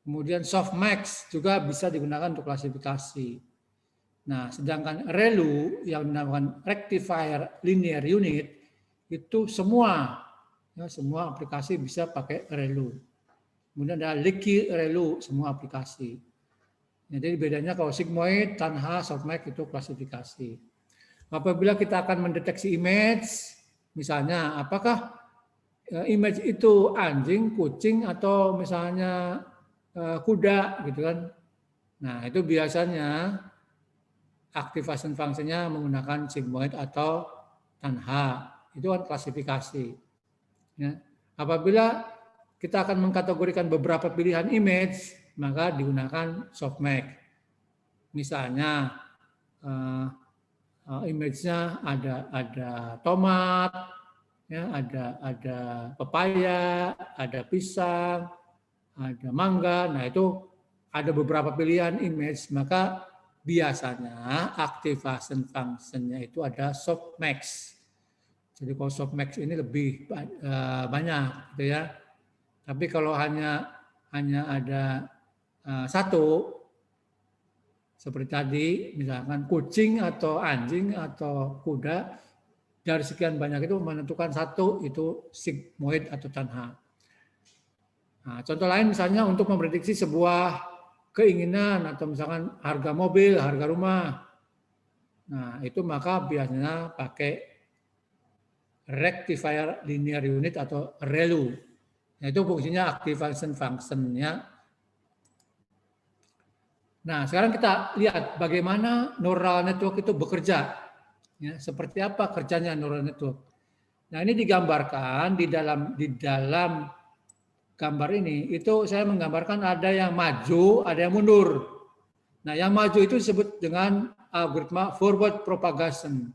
Kemudian softmax juga bisa digunakan untuk klasifikasi. Nah, sedangkan ReLU yang dinamakan rectifier linear unit itu semua aplikasi bisa pakai ReLU. Kemudian ada Leaky ReLU, semua aplikasi. Jadi bedanya kalau sigmoid, tanha, softmax itu klasifikasi. Apabila kita akan mendeteksi image, misalnya apakah image itu anjing, kucing, atau misalnya kuda, gitu kan? Nah, itu biasanya activation function-nya menggunakan sigmoid atau tanha. Itu kan klasifikasi. Ya. Apabila kita akan mengkategorikan beberapa pilihan image, maka digunakan softmax. Misalnya image-nya ada tomat, ya, ada pepaya, ada pisang, ada mangga. Nah, itu ada beberapa pilihan image, maka biasanya activation function-nya itu ada softmax. Jadi kalau softmax ini lebih banyak, gitu ya. Tapi kalau hanya ada satu, seperti tadi, misalkan kucing atau anjing atau kuda, dari sekian banyak itu menentukan satu, itu sigmoid atau tanha. Nah, contoh lain misalnya untuk memprediksi sebuah keinginan atau misalkan harga mobil, harga rumah. Nah, itu maka biasanya pakai rectifier linear unit atau ReLU. Nah, itu fungsinya activation function-nya. Nah, sekarang kita lihat bagaimana neural network itu bekerja. Ya, seperti apa kerjanya neural network. Nah, ini digambarkan di dalam gambar ini, itu saya menggambarkan ada yang maju, ada yang mundur. Nah, yang maju itu disebut dengan algoritma forward propagation.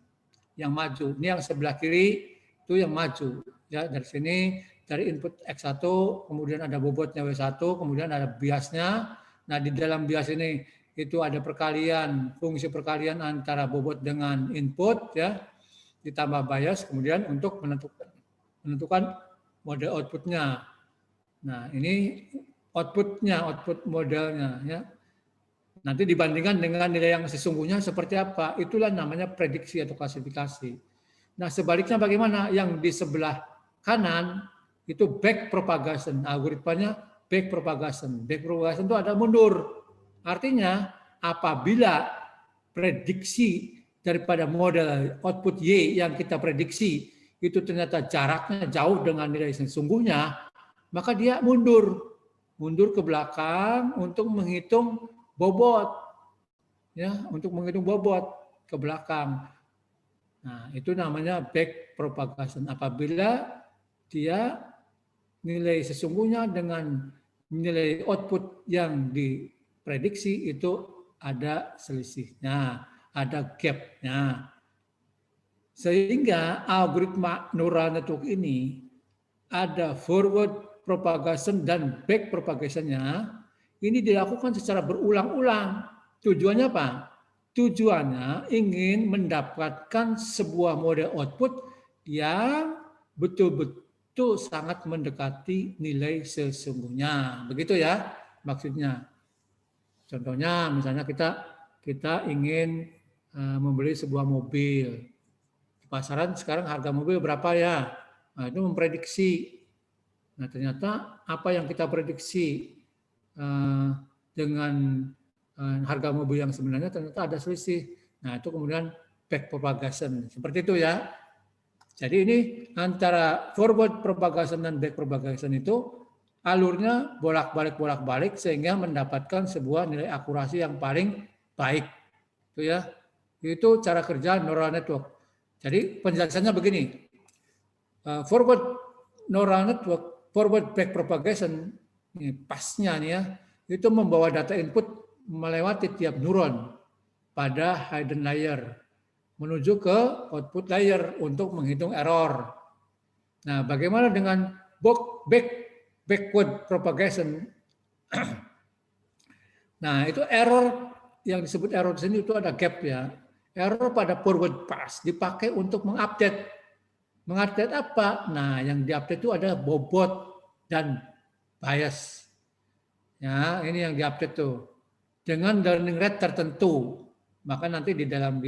Yang maju, ini yang sebelah kiri itu yang maju. Ya, dari sini dari input X1, kemudian ada bobotnya W1, kemudian ada biasnya. Nah, di dalam bias ini itu ada perkalian, fungsi perkalian antara bobot dengan input, ya, ditambah bias, kemudian untuk menentukan mode outputnya. Nah, ini outputnya, output modelnya, ya. Nanti dibandingkan dengan nilai yang sesungguhnya seperti apa, itulah namanya prediksi atau klasifikasi. Nah, sebaliknya bagaimana? Yang di sebelah kanan itu back propagation, algoritmanya back propagation. Back propagation itu ada mundur. Artinya apabila prediksi daripada model output Y yang kita prediksi itu ternyata jaraknya jauh dengan nilai sesungguhnya, maka dia mundur ke belakang untuk menghitung bobot, ya, untuk menghitung bobot ke belakang. Nah, itu namanya back propagation. Apabila dia nilai sesungguhnya dengan nilai output yang prediksi itu ada selisihnya, ada gap-nya. Sehingga algoritma neural network ini ada forward propagation dan back propagation-nya. Ini dilakukan secara berulang-ulang. Tujuannya apa? Tujuannya ingin mendapatkan sebuah model output yang betul-betul sangat mendekati nilai sesungguhnya. Begitu ya maksudnya. Contohnya misalnya kita ingin membeli sebuah mobil. Di pasaran sekarang harga mobil berapa ya? Nah, itu memprediksi. Nah, ternyata apa yang kita prediksi dengan harga mobil yang sebenarnya ternyata ada selisih. Nah, itu kemudian back propagation. Seperti itu ya. Jadi ini antara forward propagation dan back propagation itu alurnya bolak-balik sehingga mendapatkan sebuah nilai akurasi yang paling baik. Itu ya. Itu cara kerja neural network. Jadi penjelasannya begini. Forward neural network, forward back propagation, ini pasnya nih ya, itu membawa data input melewati tiap neuron pada hidden layer menuju ke output layer untuk menghitung error. Nah, bagaimana dengan backward propagation? Nah, itu error yang disebut error di sini itu ada gap ya. Error pada forward pass dipakai untuk mengupdate. Mengupdate apa? Nah, yang diupdate itu ada bobot dan bias. Ya, ini yang diupdate tuh. Dengan learning rate tertentu. Maka nanti di dalam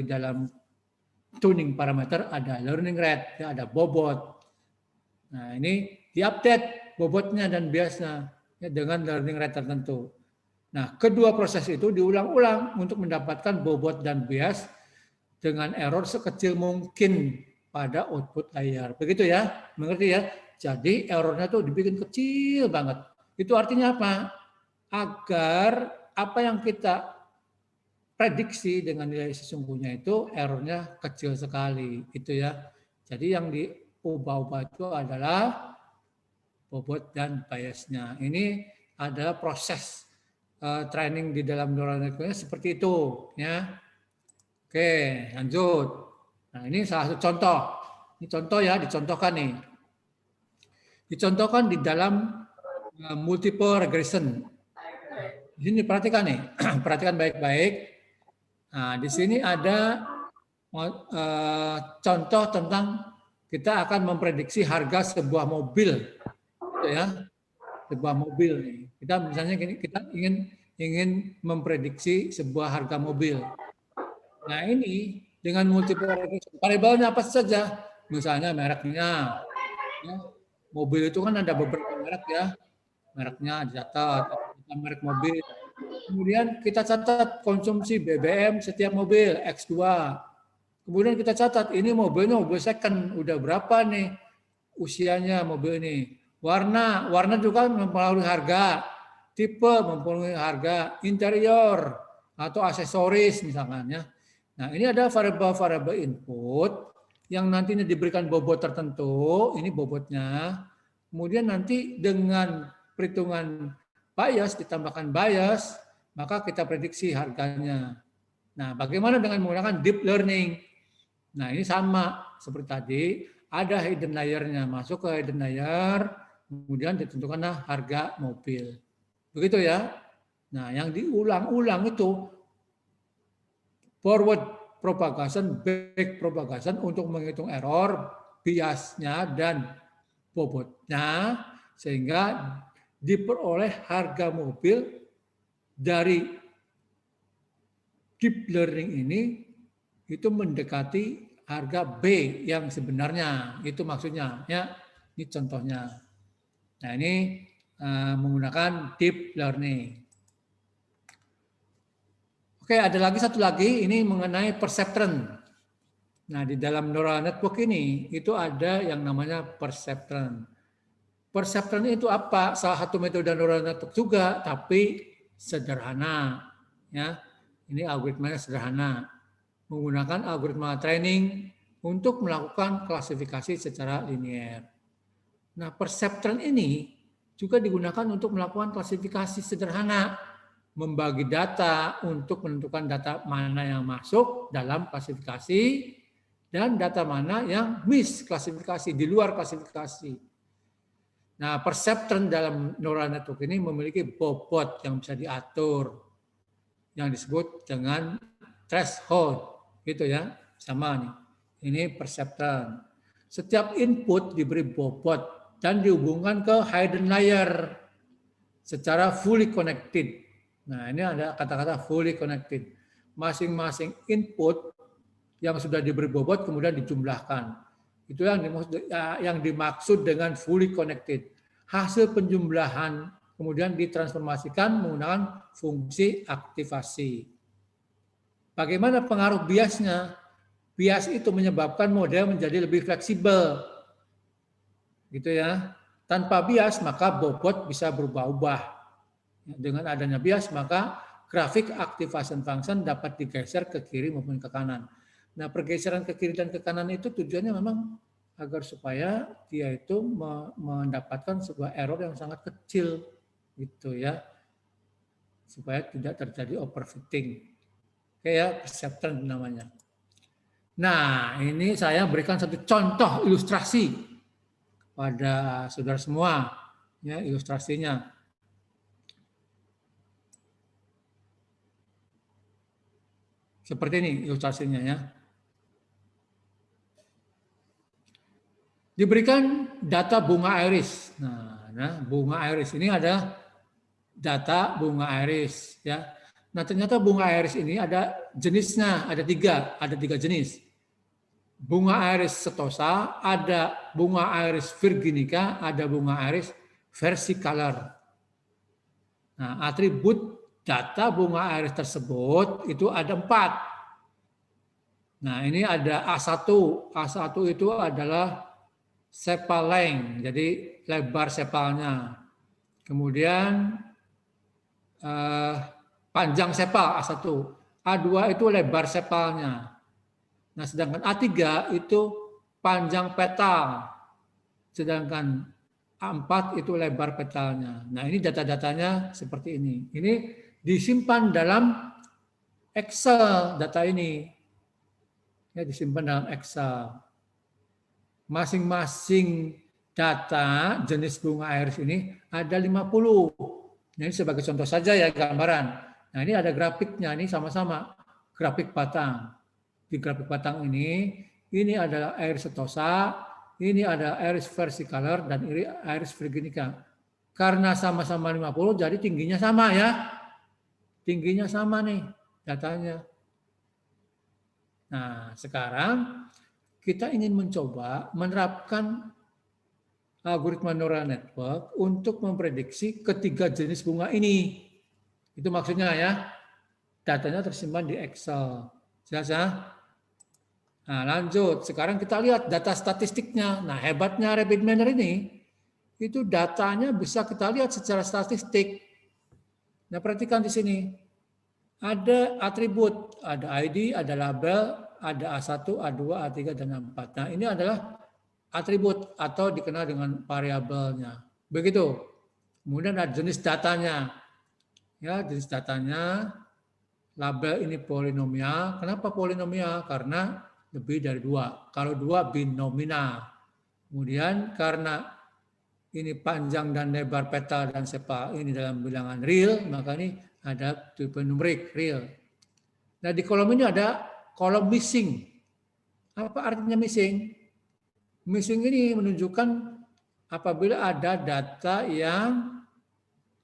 tuning parameter ada learning rate, ya, ada bobot. Nah, ini diupdate bobotnya dan biasnya ya, dengan learning rate tertentu. Nah, kedua proses itu diulang-ulang untuk mendapatkan bobot dan bias dengan error sekecil mungkin pada output layer. Begitu ya, mengerti ya? Jadi errornya tuh dibikin kecil banget. Itu artinya apa? Agar apa yang kita prediksi dengan nilai sesungguhnya itu errornya kecil sekali. Itu ya. Jadi yang diubah-ubah itu adalah bobot dan biasnya. Ini adalah proses training di dalam neural network seperti itu. Ya. Oke, lanjut. Nah, ini salah satu contoh. Ini contoh ya, dicontohkan nih. Dicontohkan di dalam multiple regression. Di sini perhatikan nih, perhatikan baik-baik. Nah, di sini ada contoh tentang kita akan memprediksi harga sebuah mobil, gitu ya, sebuah mobil nih. Kita misalnya kita ingin memprediksi sebuah harga mobil. Nah, ini dengan multiple regression, variabelnya apa saja? Misalnya mereknya. Ya, mobil itu kan ada beberapa merek ya. Mereknya dicatat, merek mobil. Kemudian kita catat konsumsi BBM setiap mobil X2. Kemudian kita catat ini mobilnya mobil second, udah berapa nih usianya mobil ini. Warna juga mempengaruhi harga, tipe mempengaruhi harga, interior atau aksesoris misalkan ya. Nah, ini ada variabel-variabel input yang nantinya diberikan bobot tertentu, ini bobotnya. Kemudian nanti dengan perhitungan bias, ditambahkan bias, maka kita prediksi harganya. Nah, bagaimana dengan menggunakan deep learning? Nah, ini sama seperti tadi, ada hidden layer-nya. Masuk ke hidden layer, kemudian ditentukanlah harga mobil. Begitu ya. Nah, yang diulang-ulang itu forward propagation, back propagation untuk menghitung error, biasnya, dan bobotnya, sehingga diperoleh harga mobil dari deep learning ini itu mendekati harga B yang sebenarnya. Itu maksudnya. Ya, ini contohnya. Nah, ini menggunakan deep learning. Oke, ada lagi satu lagi, ini mengenai perceptron. Nah, di dalam neural network ini, itu ada yang namanya perceptron. Perceptron itu apa? Salah satu metode neural network juga, tapi sederhana. Ya, ini algoritmanya sederhana. Menggunakan algoritma training untuk melakukan klasifikasi secara linear. Nah, perceptron ini juga digunakan untuk melakukan klasifikasi sederhana. membagi data untuk menentukan data mana yang masuk dalam klasifikasi dan data mana yang misklasifikasi, di luar klasifikasi. Nah, perceptron dalam neural network ini memiliki bobot yang bisa diatur, yang disebut dengan threshold, gitu ya, sama nih. Ini perceptron. Setiap input diberi bobot dan dihubungkan ke hidden layer secara fully connected. Nah, ini ada kata-kata fully connected. Masing-masing input yang sudah diberi bobot kemudian dijumlahkan. Itu yang dimaksud dengan fully connected. Hasil penjumlahan kemudian ditransformasikan menggunakan fungsi aktivasi. Bagaimana pengaruh biasnya? Bias itu menyebabkan model menjadi lebih fleksibel. Gitu ya. Tanpa bias maka bobot bisa berubah-ubah. Dengan adanya bias maka grafik activation function dapat digeser ke kiri maupun ke kanan. Nah, pergeseran ke kiri dan ke kanan itu tujuannya memang agar supaya dia itu mendapatkan sebuah error yang sangat kecil gitu ya. Supaya tidak terjadi overfitting. Kayak perceptron namanya. Nah, ini saya berikan satu contoh ilustrasi pada saudara semua ya, ilustrasinya. Seperti ini ilustrasinya ya. Diberikan data bunga iris. Nah, bunga iris ini ada data bunga iris ya. Nah, ternyata bunga iris ini ada jenisnya, ada tiga jenis. Bunga iris setosa, ada bunga iris virginica, ada bunga iris versicolor. Nah, atribut data bunga iris tersebut itu ada 4. Nah, ini ada A1. A1 itu adalah sepal length, jadi lebar sepalnya. Kemudian panjang sepal A1. A2 itu lebar sepalnya. Nah, sedangkan A3 itu panjang petal. Sedangkan A4 itu lebar petalnya. Nah, ini data-datanya seperti ini. Ini disimpan dalam Excel data ini. Ya, disimpan dalam Excel. Masing-masing data jenis bunga iris ini ada 50. Nah, ini sebagai contoh saja ya gambaran. Nah, ini ada grafiknya, ini sama-sama grafik batang. Di grafik batang ini adalah iris setosa, ini ada iris versicolor dan ini iris virginica. Karena sama-sama 50 jadi tingginya sama ya. Tingginya sama nih datanya. Nah, sekarang kita ingin mencoba menerapkan algoritma neural network untuk memprediksi ketiga jenis bunga ini. Itu maksudnya ya. Datanya tersimpan di Excel. Jelas ya? Nah, lanjut. Sekarang kita lihat data statistiknya. Nah, hebatnya RapidMiner ini, itu datanya bisa kita lihat secara statistik. Nah, perhatikan di sini. Ada atribut, ada ID, ada label, ada A1, A2, A3, dan A4. Nah, ini adalah atribut atau dikenal dengan variabelnya. Begitu. Kemudian ada jenis datanya. Ya, jenis datanya, label ini polinomial. Kenapa polinomial? Karena lebih dari 2. Kalau 2 binomial. Kemudian karena ini panjang dan lebar petal dan sepal ini dalam bilangan real, maka ini ada tipe numerik real. Nah, di kolom ini ada kolom missing. Apa artinya missing? Missing ini menunjukkan apabila ada data yang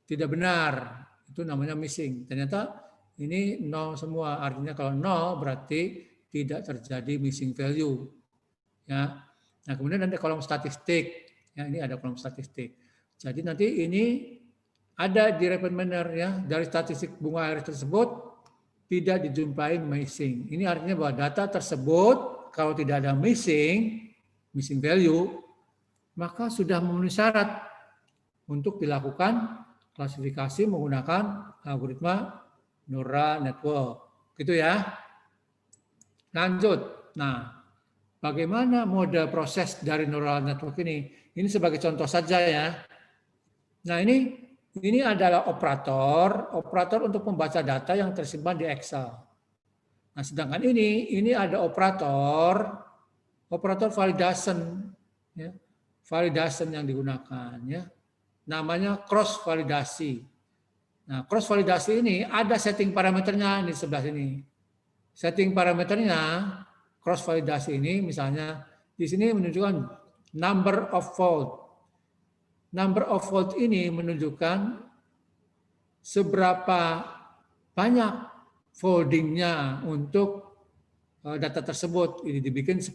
tidak benar. Itu namanya missing. Ternyata ini 0 semua. Artinya kalau 0 berarti tidak terjadi missing value. Ya. Nah, kemudian ada kolom statistik. Ya, ini ada kolom statistik. Jadi nanti ini ada di RapidMiner ya, dari statistik bunga iris tersebut tidak dijumpai missing. Ini artinya bahwa data tersebut kalau tidak ada missing value, maka sudah memenuhi syarat untuk dilakukan klasifikasi menggunakan algoritma neural network. Gitu ya. Lanjut. Nah, bagaimana model proses dari neural network ini? Ini sebagai contoh saja ya. Nah, ini Ini adalah operator untuk membaca data yang tersimpan di Excel. Nah, sedangkan ini ada operator validation, ya, validation yang digunakan, ya, namanya cross validasi. Nah, cross validasi ini ada setting parameternya di sebelah sini. Setting parameternya cross validasi ini, misalnya di sini menunjukkan number of fault. Number of fault ini menunjukkan seberapa banyak foldingnya untuk data tersebut. Ini dibikin 10.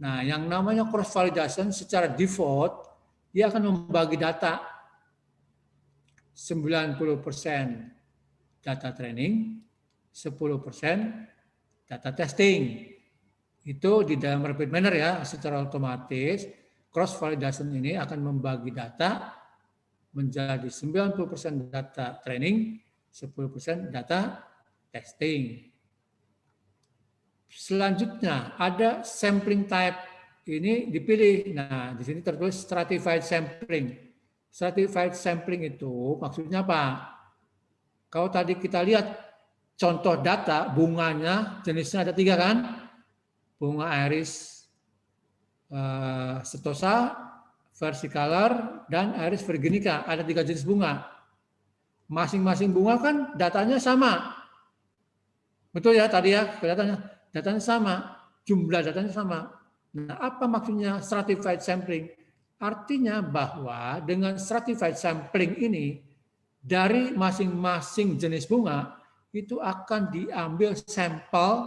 Nah, yang namanya cross validation secara default dia akan membagi data 90% data training, 10% data testing. Itu di dalam rapid manner ya, secara otomatis cross validation ini akan membagi data menjadi 90% data training, 10% data testing. Selanjutnya ada sampling type, ini dipilih. Nah, di sini tertulis stratified sampling. Stratified sampling itu maksudnya apa? Kalau tadi kita lihat contoh data bunganya jenisnya ada 3 kan? Bunga iris setosa, versicolor, dan iris virginica. Ada 3 jenis bunga. Masing-masing bunga kan datanya sama. Betul ya tadi ya, kelihatannya datanya sama, jumlah datanya sama. Nah, apa maksudnya stratified sampling? Artinya bahwa dengan stratified sampling ini dari masing-masing jenis bunga itu akan diambil sampel,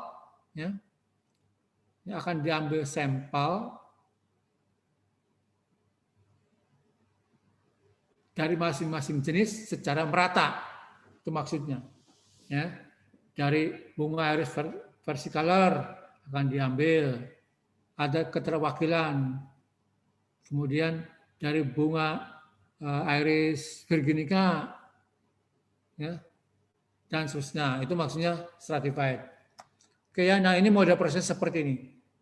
ya, akan diambil sampel dari masing-masing jenis secara merata, itu maksudnya. Ya, dari bunga iris versicolor akan diambil, ada keterwakilan. Kemudian dari bunga iris virginica, ya, dan seterusnya. Itu maksudnya stratified. Oke ya, nah ini model proses seperti ini.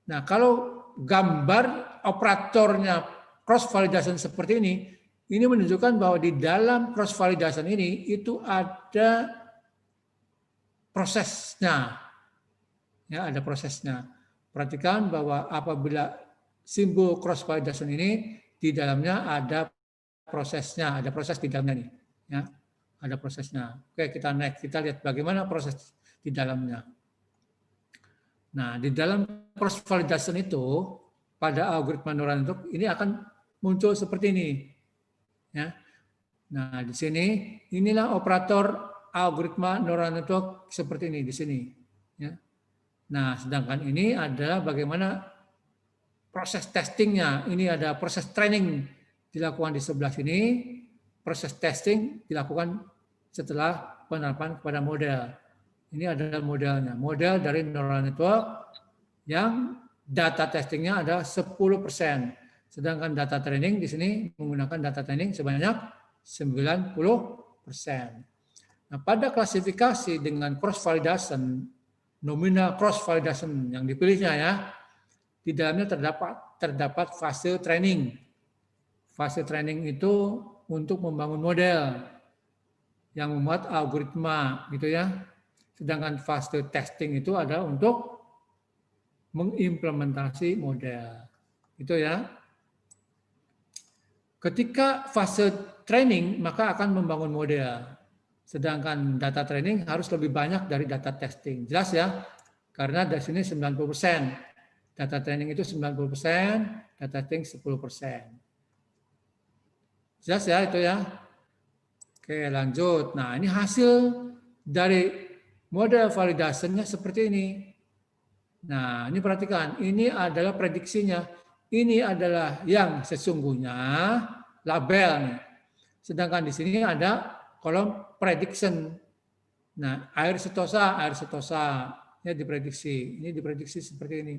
Nah, kalau gambar operatornya cross validation seperti ini menunjukkan bahwa di dalam cross validation ini itu ada prosesnya. Ya, ada prosesnya. Perhatikan bahwa apabila simbol cross validation ini di dalamnya ada prosesnya, ada proses di dalamnya nih. Ya, ada prosesnya. Oke, kita next, kita lihat bagaimana proses di dalamnya. Nah, di dalam cross validation itu pada algoritma neural network ini akan muncul seperti ini. Ya. Nah, di sini inilah operator algoritma neural network seperti ini di sini. Ya. Nah, sedangkan ini adalah bagaimana proses testingnya. Ini ada proses training dilakukan di sebelah sini, proses testing dilakukan setelah penerapan kepada model. Ini adalah modelnya. Model dari neural network yang data testingnya ada 10%. Sedangkan data training di sini menggunakan data training sebanyak 90%. Nah, pada klasifikasi dengan cross validation, nominal cross validation yang dipilihnya ya, di dalamnya terdapat fase training. Fase training itu untuk membangun model yang membuat algoritma gitu ya. Sedangkan fase testing itu adalah untuk mengimplementasi model. Itu ya. Ketika fase training maka akan membangun model. Sedangkan data training harus lebih banyak dari data testing. Jelas ya? Karena dari sini 90%. Data training itu 90%, data testing 10%. Jelas ya itu ya? Oke, lanjut. Nah, ini hasil dari model validasinya seperti ini. Nah, ini perhatikan. Ini adalah prediksinya. Ini adalah yang sesungguhnya label. Sedangkan di sini ada kolom prediction. Nah, air setosa ya diprediksi. Ini diprediksi seperti ini.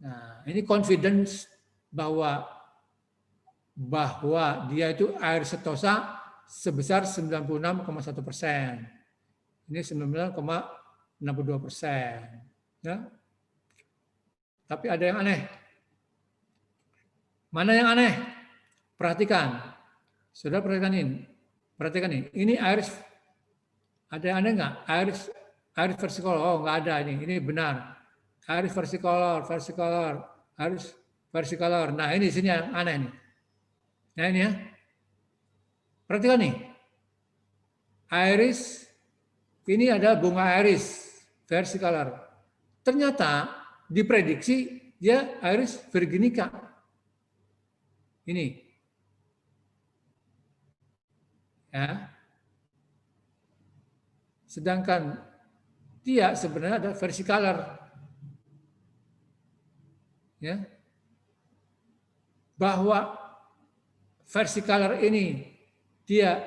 Nah, ini confidence bahwa dia itu air setosa sebesar 96,1%. Ini 99,62%. Ya. Tapi ada yang aneh. Mana yang aneh? Perhatikan. Saudara perhatikan ini. perhatikan nih, ini iris, ada yang aneh nggak? Iris versicolor, oh nggak ada ini benar. Iris versicolor, iris versicolor. Nah ini sini yang aneh nih. Nah ini ya, perhatikan nih, iris, ini ada bunga iris versicolor. Ternyata diprediksi dia iris virginica. Ini. Ya. Sedangkan dia sebenarnya ada versicolor. Ya. Bahwa versicolor ini dia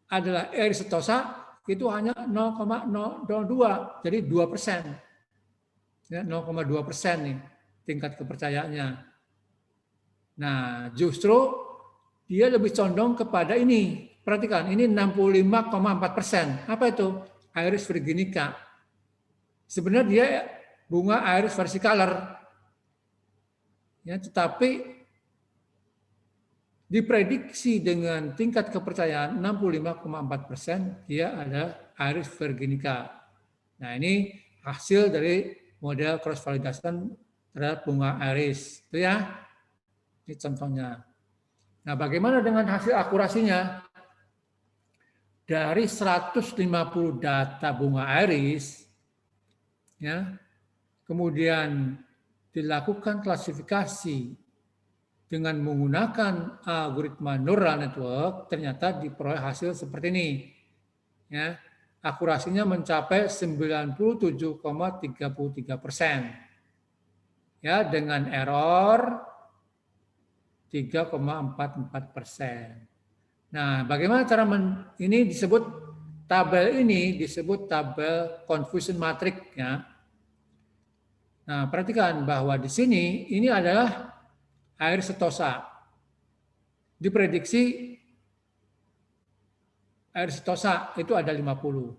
adalah iris setosa itu hanya 0,002, jadi 2%. Ya, 0,2% nih tingkat kepercayaannya. Nah, justru dia lebih condong kepada ini. Perhatikan, ini 65,4%. Apa itu? Iris virginica. Sebenarnya dia bunga iris versicolor. Ya, tetapi diprediksi dengan tingkat kepercayaan 65,4% dia ada iris virginica. Nah, ini hasil dari model cross validation terhadap bunga iris. Itu ya. Ini contohnya. Nah, bagaimana dengan hasil akurasinya? Dari 150 data bunga iris, ya, kemudian dilakukan klasifikasi dengan menggunakan algoritma neural network, ternyata diperoleh hasil seperti ini. Ya, akurasinya mencapai 97,33%. Ya, dengan error 3,44%. Nah, bagaimana cara ini disebut tabel confusion matrix ya. Nah, perhatikan bahwa di sini ini adalah iris setosa. Diprediksi iris setosa itu ada 50.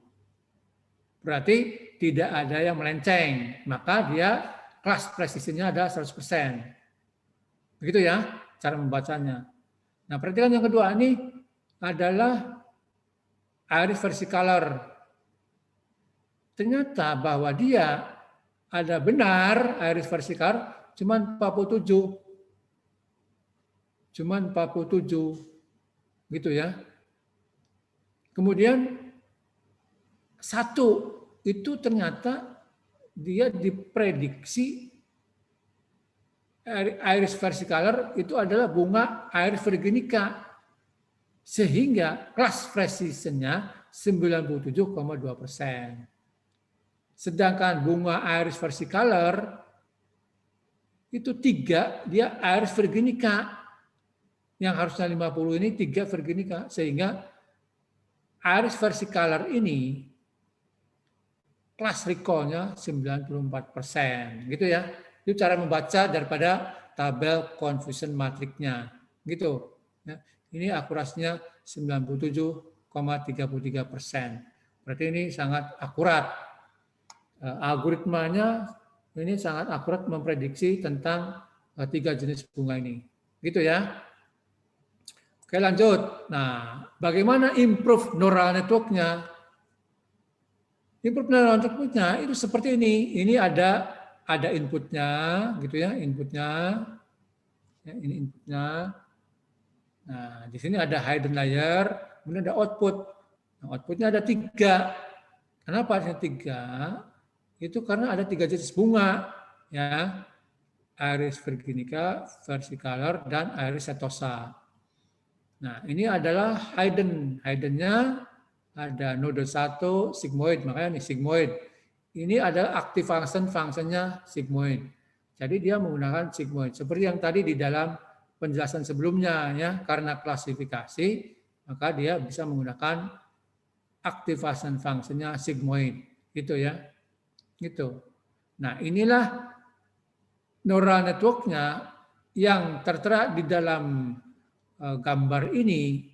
Berarti tidak ada yang melenceng, maka dia kelas presisinya ada 100%. Begitu ya cara membacanya. Nah, perhatikan yang kedua ini adalah iris versicolor. Ternyata bahwa dia ada benar iris versicolor cuman 47. Cuman 47. Gitu ya. Kemudian satu itu ternyata dia diprediksi iris versicolor itu adalah bunga iris virginica. Sehingga kelas precisionnya 97,2%. Sedangkan bunga iris versicolor itu 3, dia iris virginica. Yang harusnya 50 ini 3 virginica. Sehingga iris versicolor ini kelas recall-nya 94%. Gitu ya. Itu cara membaca daripada tabel confusion matrix-nya. Gitu. Ya. Ini akurasinya 97,33%. Berarti ini sangat akurat. Algoritmanya ini sangat akurat memprediksi tentang 3 jenis bunga ini. Gitu ya. Oke, lanjut. Nah, bagaimana improve neural network-nya? Improve neural network-nya itu seperti ini. Ini ada inputnya, gitu ya, inputnya. Ya, ini inputnya. Nah, di sini ada hidden layer, kemudian ada output. Nah, outputnya ada 3. Kenapa ada 3? Itu karena ada 3 jenis bunga, ya, iris virginica, versicolor, dan iris setosa. Nah, ini adalah hidden. Hidden-nya ada node 1 sigmoid, makanya ini sigmoid. Ini adalah active function-nya sigmoid. Jadi dia menggunakan sigmoid. Seperti yang tadi di dalam penjelasan sebelumnya ya, karena klasifikasi maka dia bisa menggunakan activation function-nya sigmoid, gitu ya. Gitu. Nah, inilah neural network-nya yang tertera di dalam gambar ini.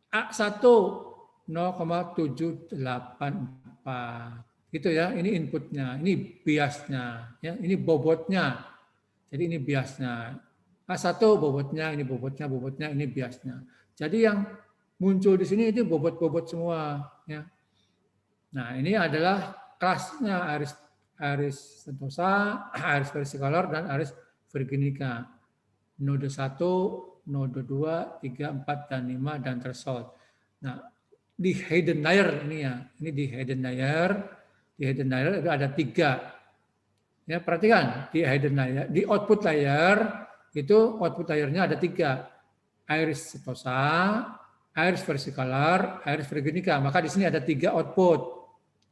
A1 0,784 gitu ya. Ini inputnya, ini biasnya ya, ini bobotnya. Jadi ini biasnya. A1 bobotnya, ini bobotnya, ini biasnya. Jadi yang muncul di sini itu bobot-bobot semua. Ya. Nah, ini adalah kelasnya Aries sentosa, Aries versicolor, dan Aries virginica. Node 1, node 2, 3, 4, dan 5, dan threshold. Nah, di hidden layer ini ya, ini di hidden layer itu ada 3. Ya, perhatikan di hidden layer, di output layer itu output layernya ada 3. Aries sentosa, Aries versicolor, Aries virginica. Maka di sini ada 3 output.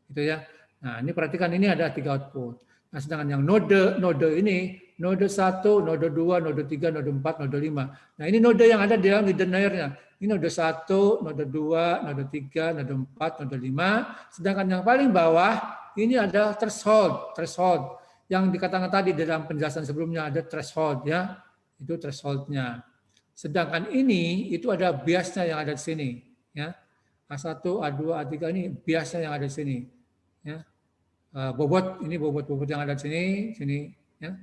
Gitu ya. Nah, ini perhatikan ini ada 3 output. Nah, sedangkan yang node ini, node 1, node 2, node 3, node 4, node 5. Nah, ini node yang ada di dalam hidden layer-nya. Ini node 1, node 2, node 3, node 4, node 5. Sedangkan yang paling bawah ini ada threshold. Yang dikatakan tadi dalam penjelasan sebelumnya ada threshold ya. Itu threshold-nya. Sedangkan ini itu ada biasnya yang ada di sini ya. A1, A2, A3 ini biasnya yang ada di sini ya. Bobot yang ada di sini ya.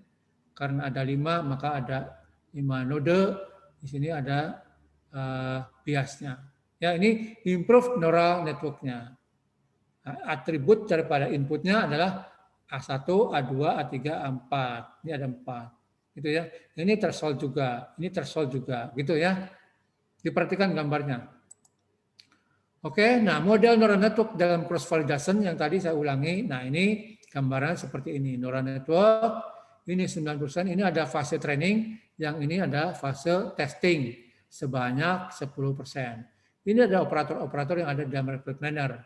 Karena ada 5 maka ada 5 node, di sini ada biasnya. Ya, ini improve neural network-nya. Atribut daripada inputnya adalah A1, A2, A3, A4. Ini ada 4. Gitu ya. Ini threshold juga, gitu ya. Diperhatikan gambarnya. Oke, nah model neural network dalam cross validation yang tadi saya ulangi. Nah, ini gambaran seperti ini. Neural network ini 9%, ini ada fase training, yang ini ada fase testing sebanyak 10%. Ini ada operator-operator yang ada di dalam retrieval planner.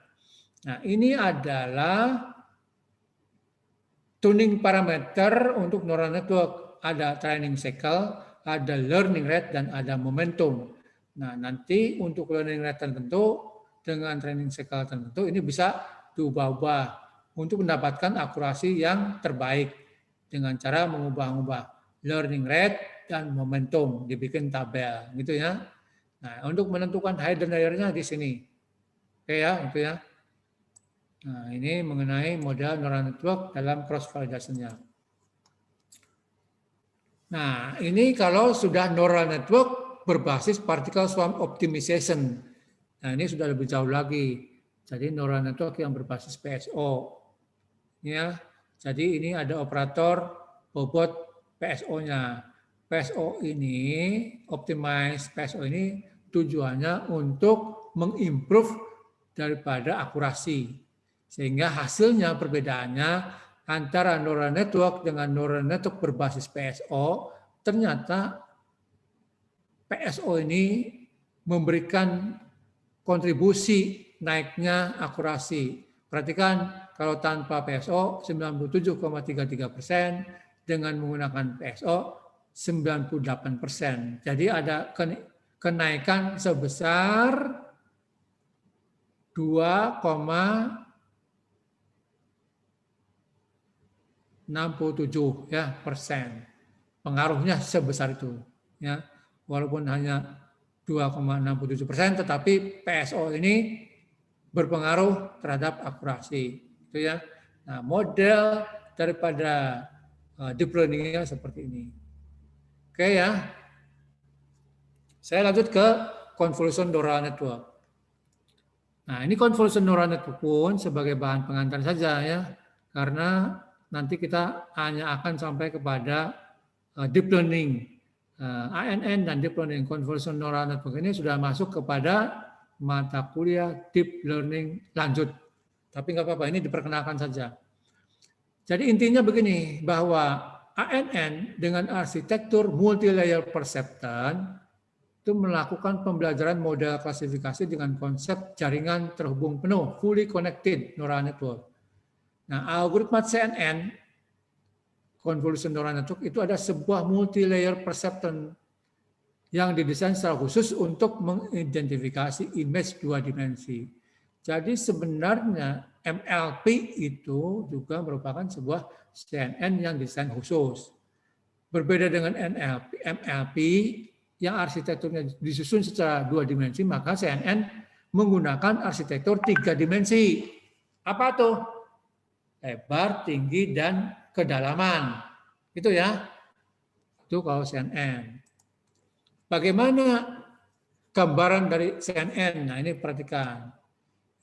Nah, ini adalah tuning parameter untuk neural network. Ada training cycle, ada learning rate, dan ada momentum. Nah, nanti untuk learning rate tertentu, dengan training cycle tertentu, ini bisa diubah-ubah untuk mendapatkan akurasi yang terbaik dengan cara mengubah-ubah learning rate dan momentum, dibikin tabel, gitu ya. Nah, untuk menentukan hidden layer-nya di sini. Oke ya, itu ya. Nah, ini mengenai model neural network dalam cross validation-nya. Nah, ini kalau sudah neural network berbasis particle swarm optimization. Nah, ini sudah lebih jauh lagi. Jadi neural network yang berbasis PSO. Ya. Jadi ini ada operator bobot PSO-nya. PSO ini, optimize PSO ini tujuannya untuk mengimprove daripada akurasi. Sehingga hasilnya perbedaannya antara neural network dengan neural network berbasis PSO, ternyata PSO ini memberikan kontribusi naiknya akurasi. Perhatikan kalau tanpa PSO 97,33%, dengan menggunakan PSO 98%. Jadi ada kenaikan sebesar 2,67 ya persen. Pengaruhnya sebesar itu ya. Walaupun hanya 2,67%, tetapi PSO ini berpengaruh terhadap akurasi, itu ya. Nah, model daripada deep learning-nya seperti ini. Oke ya. Saya lanjut ke convolution neural network. Nah, ini convolution neural network pun sebagai bahan pengantar saja ya, karena nanti kita hanya akan sampai kepada deep learning. ANN dan deep learning convolution neural network ini sudah masuk kepada mata kuliah deep learning lanjut. Tapi nggak apa-apa, ini diperkenalkan saja. Jadi intinya begini, bahwa ANN dengan arsitektur multi-layer perceptron itu melakukan pembelajaran model klasifikasi dengan konsep jaringan terhubung penuh, fully connected neural network. Nah, algoritma CNN, convolution neural network, itu ada sebuah multi-layer perceptron yang didesain secara khusus untuk mengidentifikasi image 2 dimensi. Jadi sebenarnya MLP itu juga merupakan sebuah CNN yang desain khusus. Berbeda dengan MLP yang arsitekturnya disusun secara 2 dimensi, maka CNN menggunakan arsitektur 3 dimensi. Apa tuh? Lebar, tinggi, dan kedalaman. Itu ya. Itu kalau CNN. Bagaimana gambaran dari CNN. Nah, ini perhatikan.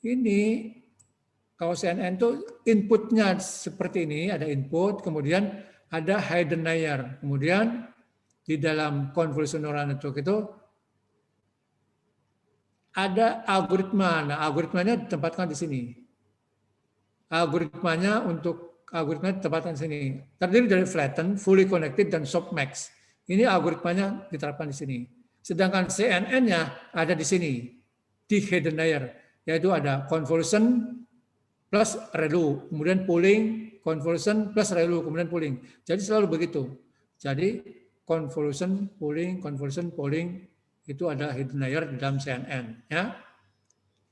Ini kalau CNN itu inputnya seperti ini, ada input, kemudian ada hidden layer. Kemudian di dalam convolution neural network itu ada algoritma. Nah, algoritmanya ditempatkan di sini. Algoritmanya ditempatkan di sini. Terdiri dari flatten, fully connected, dan softmax. Ini algoritmanya diterapkan di sini. Sedangkan CNN-nya ada di sini, di hidden layer, yaitu ada convolution plus ReLU, kemudian pooling, convolution plus ReLU, kemudian pooling. Jadi selalu begitu. Jadi convolution, pooling, itu ada hidden layer di dalam CNN. Ya.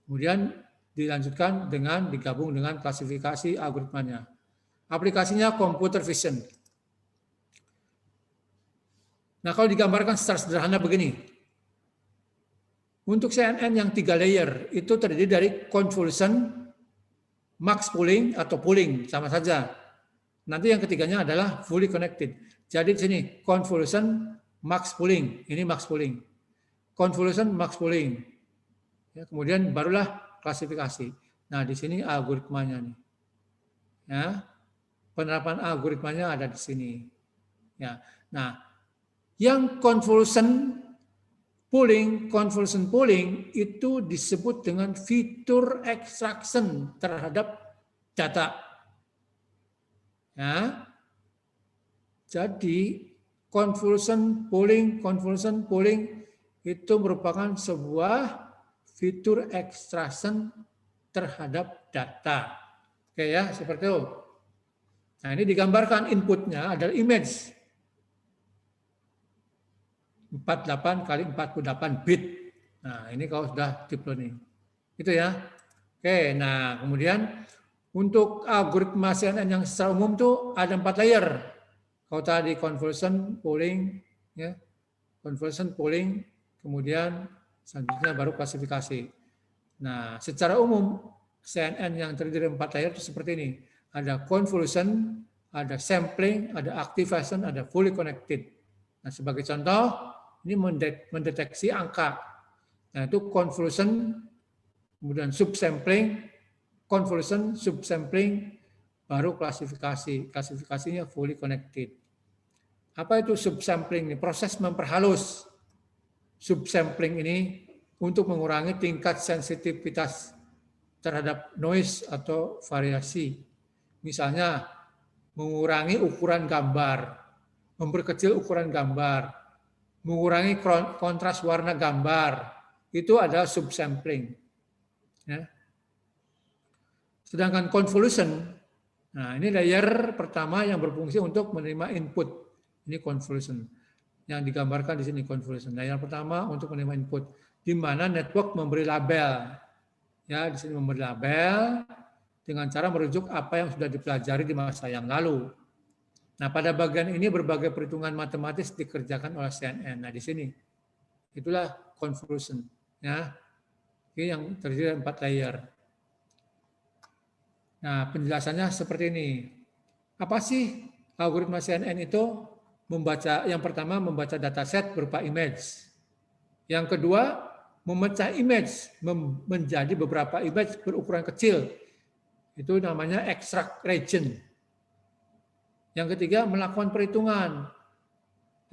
Kemudian dilanjutkan dengan digabung dengan klasifikasi algoritmanya. Aplikasinya computer vision. Nah, kalau digambarkan secara sederhana begini. Untuk CNN yang 3 layer itu terdiri dari convolution, max pooling atau pooling, sama saja. Nanti yang ketiganya adalah fully connected. Jadi di sini convolution, max pooling. Ini max pooling. Convolution, max pooling. Ya, kemudian barulah klasifikasi. Nah, di sini algoritmanya nih. Ya, penerapan algoritmanya ada di sini. Ya, nah, yang convolution pooling itu disebut dengan fitur extraction terhadap data. Ya. Jadi convolution pooling itu merupakan sebuah fitur extraction terhadap data. Oke ya, seperti itu. Nah, ini digambarkan inputnya adalah image. 48 kali 48 bit. Nah, ini kalau sudah deep learning. Itu ya. Oke, nah kemudian untuk algoritma CNN yang secara umum tuh ada 4 layer. Kalau tadi convolution, pooling, ya, convolution, pooling, kemudian selanjutnya baru klasifikasi. Nah, secara umum CNN yang terdiri dari 4 layer itu seperti ini. Ada convolution, ada sampling, ada activation, ada fully connected. Nah, sebagai contoh, ini mendeteksi angka. Nah, itu convolution, kemudian subsampling, convolution, subsampling, baru klasifikasi. Klasifikasinya fully connected. Apa itu subsampling? Proses memperhalus subsampling ini untuk mengurangi tingkat sensitivitas terhadap noise atau variasi. Misalnya, mengurangi ukuran gambar, memperkecil ukuran gambar, mengurangi kontras warna gambar, itu adalah subsampling. Ya. Sedangkan convolution, nah ini layer pertama yang berfungsi untuk menerima input. Ini convolution. Yang digambarkan di sini convolution. Layer pertama untuk menerima input, di mana network memberi label. Ya, di sini memberi label dengan cara merujuk apa yang sudah dipelajari di masa yang lalu. Nah, pada bagian ini berbagai perhitungan matematis dikerjakan oleh CNN. Nah, di sini itulah convolution, ya. Ini yang terdiri dari 4 layer. Nah, penjelasannya seperti ini. Apa sih algoritma CNN itu? Yang pertama membaca dataset berupa image. Yang kedua, memecah image menjadi beberapa image berukuran kecil. Itu namanya extract region. Yang ketiga, melakukan perhitungan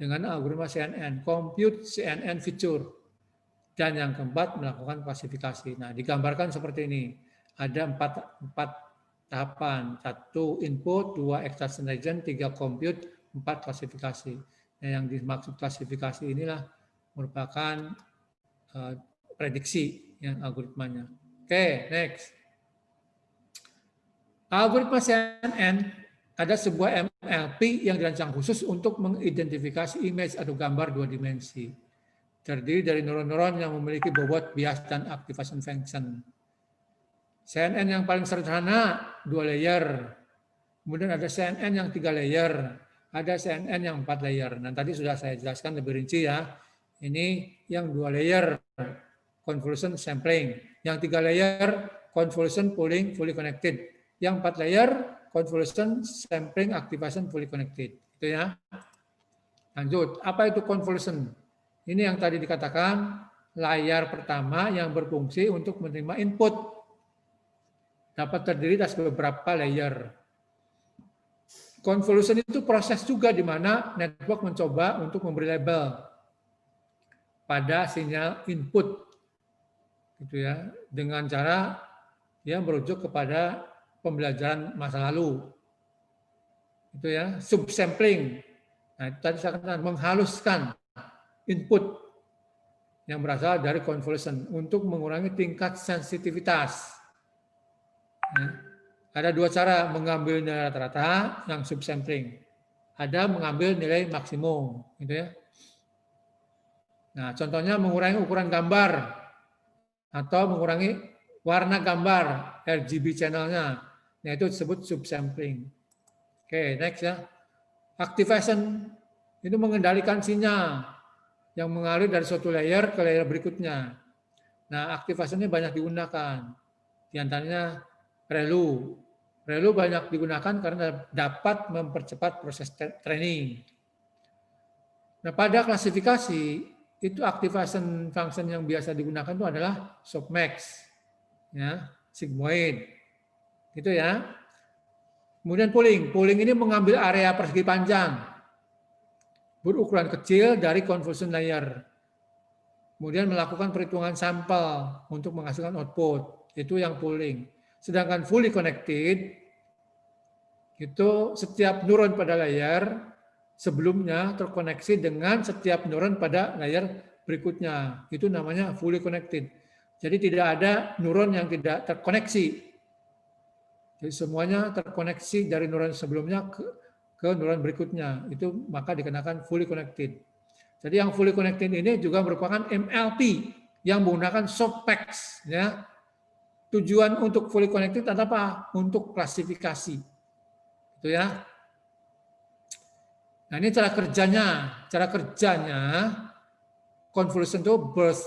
dengan algoritma CNN, compute CNN feature. Dan yang keempat, melakukan klasifikasi. Nah, digambarkan seperti ini. Ada empat tahapan. 1 input, 2 extraction region, 3 compute, 4 klasifikasi. Nah, yang dimaksud klasifikasi inilah merupakan prediksi yang algoritmanya. Oke, next. Algoritma CNN ada sebuah MLP yang dirancang khusus untuk mengidentifikasi image atau gambar 2 dimensi. Terdiri dari neuron-neuron yang memiliki bobot, bias, dan activation function. CNN yang paling sederhana 2 layer. Kemudian ada CNN yang 3 layer. Ada CNN yang 4 layer. Dan tadi sudah saya jelaskan lebih rinci ya. Ini yang 2 layer, convolution sampling. Yang 3 layer, convolution pooling fully connected. Yang 4 layer, convolution, sampling, activation, fully connected. Itu ya. Lanjut, apa itu convolution? Ini yang tadi dikatakan layar pertama yang berfungsi untuk menerima input. Dapat terdiri dari beberapa layer. Convolution itu proses juga di mana network mencoba untuk memberi label pada sinyal input, gitu ya, dengan cara yang merujuk kepada pembelajaran masa lalu, itu ya, subsampling. Nah, itu tadi saya katakan menghaluskan input yang berasal dari convolution untuk mengurangi tingkat sensitivitas. Ya. Ada dua cara mengambil nilai rata-rata yang subsampling. Ada mengambil nilai maksimum, gitu ya. Nah, contohnya mengurangi ukuran gambar atau mengurangi warna gambar RGB channelnya. Nah, itu disebut subsampling. Oke, next ya. Activation itu mengendalikan sinyal yang mengalir dari suatu layer ke layer berikutnya. Nah, activation ini banyak digunakan. Di antaranya ReLU. ReLU banyak digunakan karena dapat mempercepat proses training. Nah, pada klasifikasi itu activation function yang biasa digunakan itu adalah softmax, ya, sigmoid, gitu ya. Kemudian pooling. Pooling ini mengambil area persegi panjang berukuran kecil dari convolution layer. Kemudian melakukan perhitungan sampel untuk menghasilkan output. Itu yang pooling. Sedangkan fully connected itu setiap neuron pada layer sebelumnya terkoneksi dengan setiap neuron pada layer berikutnya. Itu namanya fully connected. Jadi tidak ada neuron yang tidak terkoneksi. Jadi semuanya terkoneksi dari neuron sebelumnya ke neuron berikutnya. Itu maka dikenakan fully connected. Jadi yang fully connected ini juga merupakan MLP yang menggunakan softmax. Ya. Tujuan untuk fully connected adalah apa? Untuk klasifikasi. Itu ya. Nah ini cara kerjanya. Cara kerjanya convolution itu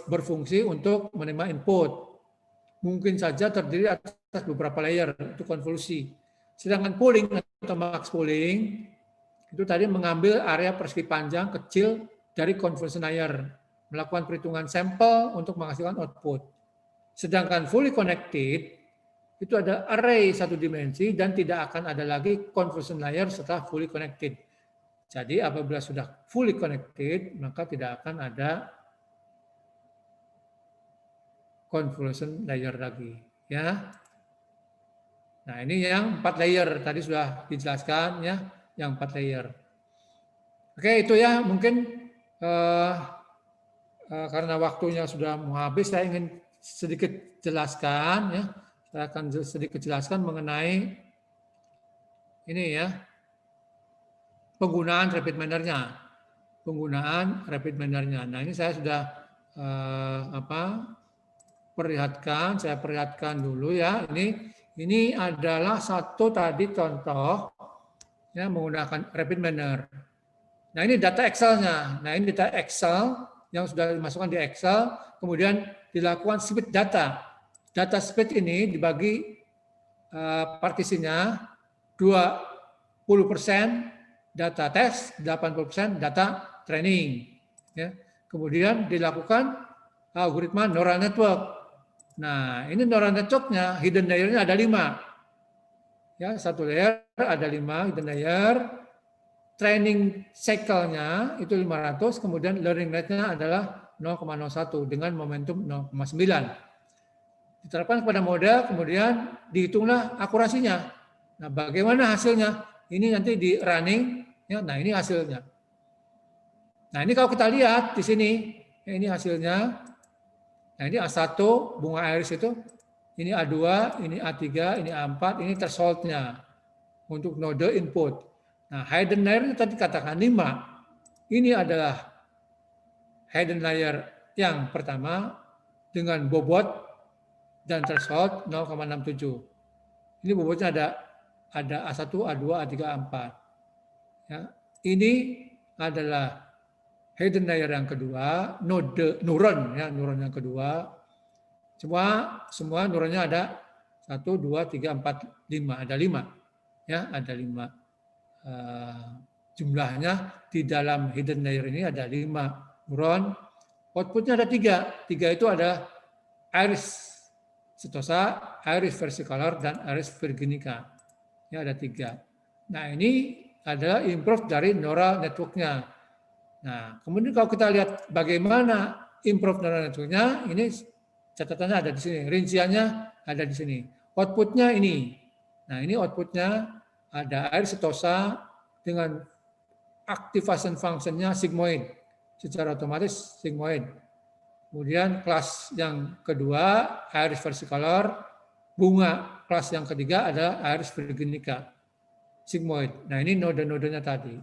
berfungsi untuk menerima input. Mungkin saja terdiri atas beberapa layer, itu konvolusi. Sedangkan pooling atau max pooling itu tadi mengambil area persegi panjang kecil dari convolution layer, melakukan perhitungan sampel untuk menghasilkan output. Sedangkan fully connected itu ada array satu dimensi dan tidak akan ada lagi convolution layer setelah fully connected. Jadi apabila sudah fully connected maka tidak akan ada convolution layer lagi, ya. Nah ini yang 4 layer tadi sudah dijelaskan ya, yang 4 layer. Oke itu ya mungkin karena waktunya sudah mau habis saya ingin sedikit jelaskan ya, saya akan sedikit jelaskan mengenai ini ya penggunaan rapid manner-nya, penggunaan rapid manner-nya. Nah ini saya sudah saya perlihatkan dulu ya. Ini adalah satu tadi contoh ya menggunakan rapid manner. Nah ini data Excel-nya. Nah ini data Excel yang sudah dimasukkan di Excel, kemudian dilakukan split data. Data split ini dibagi partisinya 20% data tes, 80% data training. Ya. Kemudian dilakukan algoritma neural network. Nah, ini neural network-nya, hidden layer-nya ada 5. Ya, satu layer ada 5 hidden layer. Training cycle-nya itu 500, kemudian learning rate-nya adalah 0,01 dengan momentum 0,9. Diterapkan kepada model, kemudian dihitunglah akurasinya. Nah, bagaimana hasilnya? Ini nanti di running, ya. Nah, ini hasilnya. Nah, ini kalau kita lihat di sini, ya, ini hasilnya. Nah, ini A1 bunga iris itu, ini A2, ini A3, ini A4, ini threshold-nya untuk node input. Nah, hidden layer itu tadi katakan 5. Ini adalah hidden layer yang pertama dengan bobot dan threshold 0,67. Ini bobotnya ada A1, A2, A3, A4. Ya, ini adalah hidden layer yang kedua, node neuron ya, neuron yang kedua. Semua neuronnya ada 1, 2, 3, 4, 5, ada 5. Ya, ada 5. Jumlahnya di dalam hidden layer ini ada 5 neuron. Outputnya ada 3. 3 itu ada iris setosa, iris versicolor, dan iris virginica. Ya, ada 3. Nah, ini adalah improve dari neural network-nya. Nah, kemudian kalau kita lihat bagaimana improve neural network-nya, ini catatannya ada di sini, rinciannya ada di sini. Output-nya ini. Nah, ini output-nya ada iris setosa dengan activation function-nya sigmoid. Secara otomatis sigmoid. Kemudian kelas yang kedua, iris versicolor, bunga. Kelas yang ketiga adalah iris virginica, sigmoid. Nah, ini node-nodenya tadi.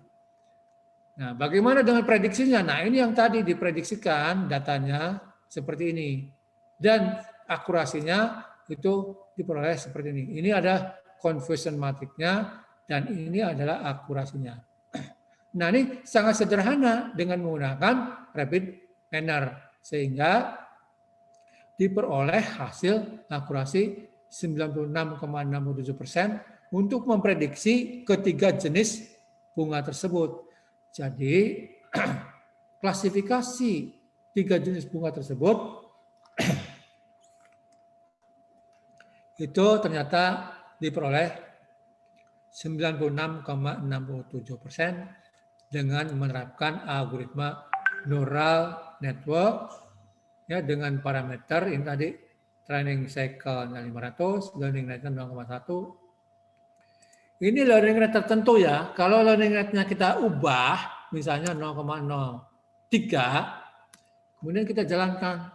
Nah, bagaimana dengan prediksinya? Nah, ini yang tadi diprediksikan datanya seperti ini. Dan akurasinya itu diperoleh seperti ini. Ini ada conversion matrix-nya dan ini adalah akurasinya. Nah, ini sangat sederhana dengan menggunakan rapid manner sehingga diperoleh hasil akurasi 96,67% untuk memprediksi ketiga jenis bunga tersebut. Jadi klasifikasi 3 jenis bunga tersebut itu ternyata diperoleh 96,67% dengan menerapkan algoritma neural network ya dengan parameter ini tadi training cycle-nya 500, learning rate-nya 0,1. Ini learning rate tertentu ya. Kalau learning rate-nya kita ubah, misalnya 0,03, kemudian kita jalankan.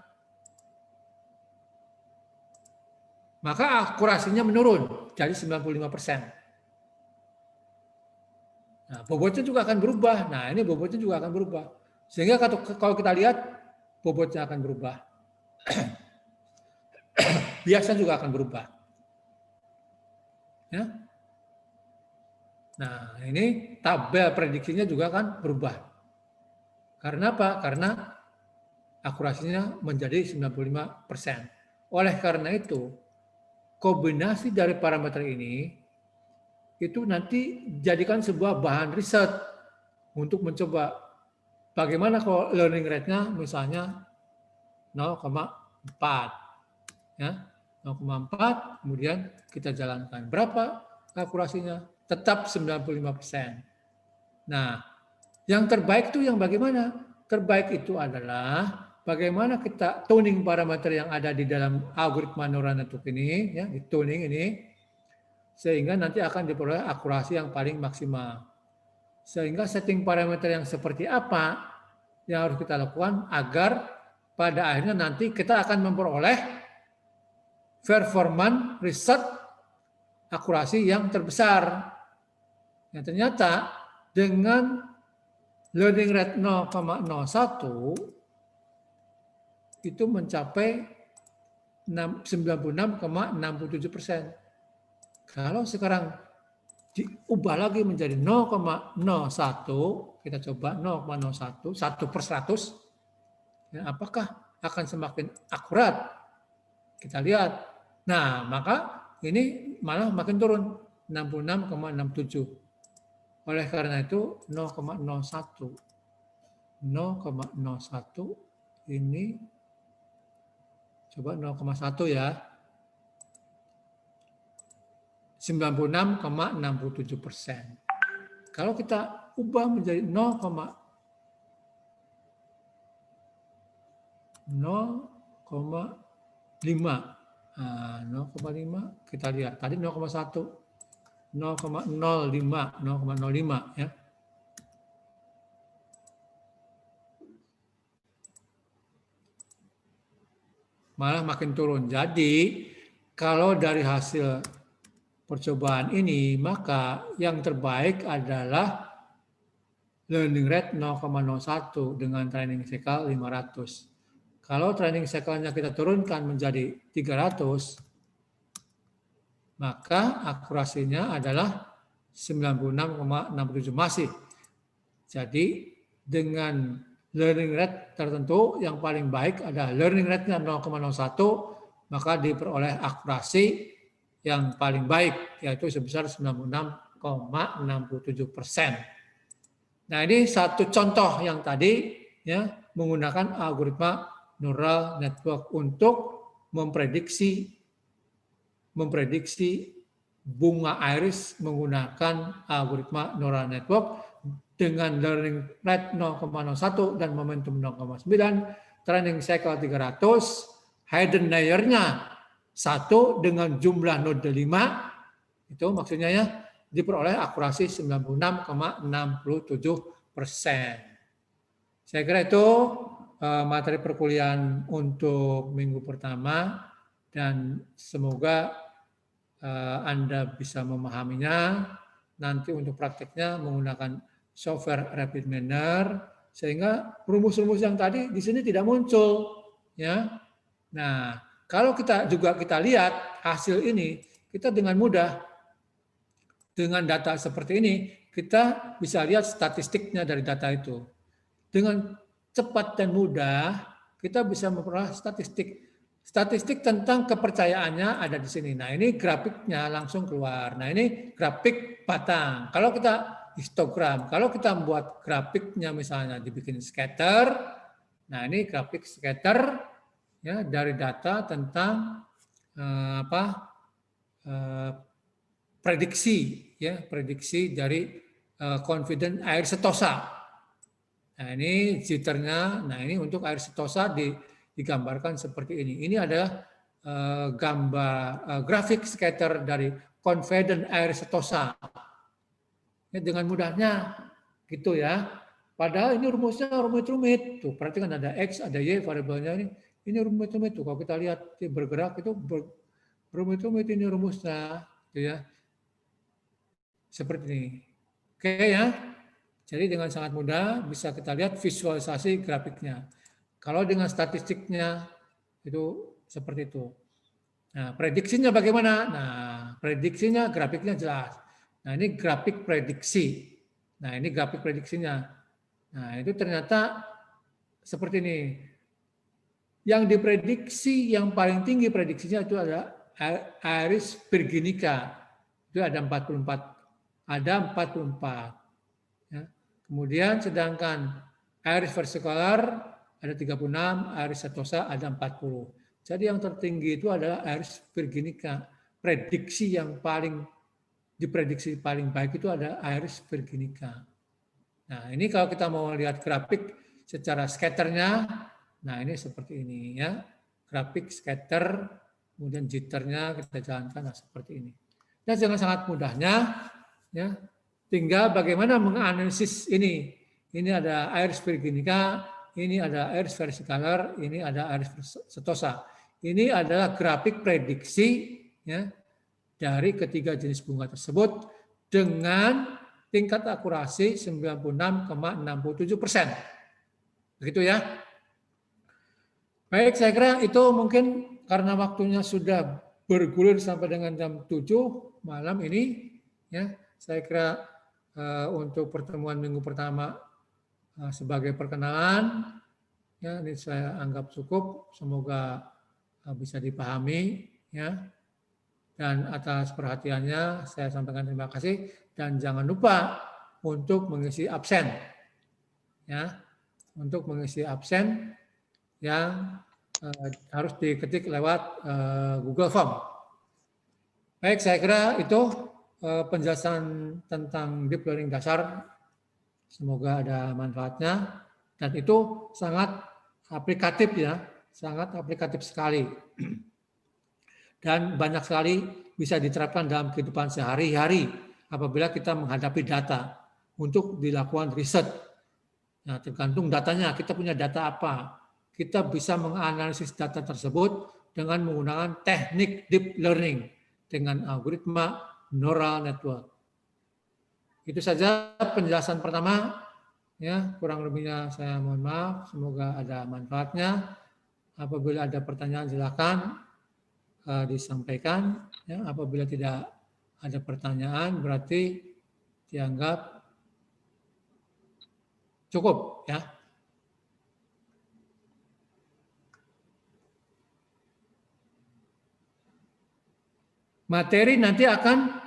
Maka akurasinya menurun, jadi 95%. Nah, bobotnya juga akan berubah. Nah, ini bobotnya juga akan berubah. Sehingga kalau kita lihat, bobotnya akan berubah. Biasanya juga akan berubah. Ya. Nah, ini tabel prediksinya juga akan berubah. Karena apa? Karena akurasinya menjadi 95%. Oleh karena itu, kombinasi dari parameter ini itu nanti jadikan sebuah bahan riset untuk mencoba bagaimana kalau learning rate-nya misalnya 0,4. Ya, 0,4, kemudian kita jalankan. Berapa akurasinya? Tetap 95%. Nah, yang terbaik itu yang bagaimana? Terbaik itu adalah bagaimana kita tuning parameter yang ada di dalam algoritma neural network ini, ya, di tuning ini, sehingga nanti akan diperoleh akurasi yang paling maksimal. Sehingga setting parameter yang seperti apa yang harus kita lakukan agar pada akhirnya nanti kita akan memperoleh performance riset akurasi yang terbesar. Yang ternyata dengan learning rate 0,01 itu mencapai 96,67%. Kalau sekarang diubah lagi menjadi 0,01, kita coba 0,01, 1/100, ya, apakah akan semakin akurat? Kita lihat. Nah, maka ini malah makin turun, 66,67. Oleh karena itu 0,01 ini coba 0,1 ya. 96,67%. Kalau kita ubah menjadi 0,5 kita lihat tadi 0,1 0,05 ya. Malah makin turun. Jadi kalau dari hasil percobaan ini maka yang terbaik adalah learning rate 0,01 dengan training cycle 500. Kalau training cycle-nya kita turunkan menjadi 300, maka akurasinya adalah 96,67 masih. Jadi dengan learning rate tertentu yang paling baik adalah learning rate-nya 0,01, maka diperoleh akurasi yang paling baik yaitu sebesar 96,67%. Nah, ini satu contoh yang tadi ya menggunakan algoritma neural network untuk memprediksi bunga iris menggunakan algoritma neural network dengan learning rate 0,01 dan momentum 0,9, training cycle 300, hidden layer-nya 1 dengan jumlah node 5, itu maksudnya ya, diperoleh akurasi 96,67%. Saya kira itu materi perkuliahan untuk minggu pertama, dan semoga Anda bisa memahaminya. Nanti untuk prakteknya menggunakan software Rapid Manner, sehingga rumus-rumus yang tadi di sini tidak muncul. Ya. Nah, kalau kita lihat hasil ini, kita dengan mudah, dengan data seperti ini, kita bisa lihat statistiknya dari data itu. Dengan cepat dan mudah, kita bisa memperoleh statistik tentang kepercayaannya ada di sini. Nah, ini grafiknya langsung keluar. Nah, ini grafik batang. Kalau kita histogram, kalau kita membuat grafiknya misalnya dibikin scatter, nah ini grafik scatter ya dari data tentang prediksi dari confident air setosa. Nah, ini jitternya. Nah, ini untuk air setosa digambarkan seperti ini. Ini adalah gambar grafik scatter dari confident air setosa. Ya, dengan mudahnya gitu ya. Padahal ini rumusnya rumit-rumit. Tuh, perhatikan ada X, ada Y variabelnya ini. Ini rumit-rumit tuh. Kalau kita lihat bergerak itu rumit-rumit ini rumusnya, gitu ya. Seperti ini. Oke ya. Jadi dengan sangat mudah bisa kita lihat visualisasi grafiknya. Kalau dengan statistiknya itu seperti itu. Nah, prediksinya bagaimana? Nah, prediksinya grafiknya jelas. Nah, ini grafik prediksi. Nah, ini grafik prediksinya. Nah, itu ternyata seperti ini. Yang diprediksi, yang paling tinggi prediksinya itu adalah Aeris virginica. Itu ada 44. Ada 44. Ya. Kemudian sedangkan Aeris versicolor ada 36, Aeris setosa ada 40. Jadi yang tertinggi itu adalah Aeris virginica. Prediksi yang diprediksi paling baik itu ada Aeris virginica. Nah, ini kalau kita mau lihat grafik secara scatternya, nah ini seperti ini ya. Grafik scatter, kemudian jitternya kita jalankan seperti ini. Dan dengan sangat mudahnya, ya, tinggal bagaimana menganalisis ini. Ini ada Aeris virginica, ini ada Aeris versicolor, ini ada Aeris setosa. Ini adalah grafik prediksi ya, dari ketiga jenis bunga tersebut dengan tingkat akurasi 96,67%. Begitu ya. Baik, saya kira itu mungkin karena waktunya sudah bergulir sampai dengan jam 7 malam ini. Ya, saya kira untuk pertemuan minggu pertama sebagai perkenalan, ya, ini saya anggap cukup. Semoga bisa dipahami. Ya. Dan atas perhatiannya saya sampaikan terima kasih dan jangan lupa untuk mengisi absen, ya, untuk mengisi absen yang harus diketik lewat Google Form. Baik, saya kira itu penjelasan tentang deep learning dasar. Semoga ada manfaatnya dan itu sangat aplikatif ya, sangat aplikatif sekali. Dan banyak sekali bisa diterapkan dalam kehidupan sehari-hari apabila kita menghadapi data untuk dilakukan riset. Nah, tergantung datanya, kita punya data apa. Kita bisa menganalisis data tersebut dengan menggunakan teknik deep learning dengan algoritma neural network. Itu saja penjelasan pertama. Ya, kurang lebihnya saya mohon maaf. Semoga ada manfaatnya. Apabila ada pertanyaan silakan disampaikan. Ya, apabila tidak ada pertanyaan berarti dianggap cukup ya. Materi nanti akan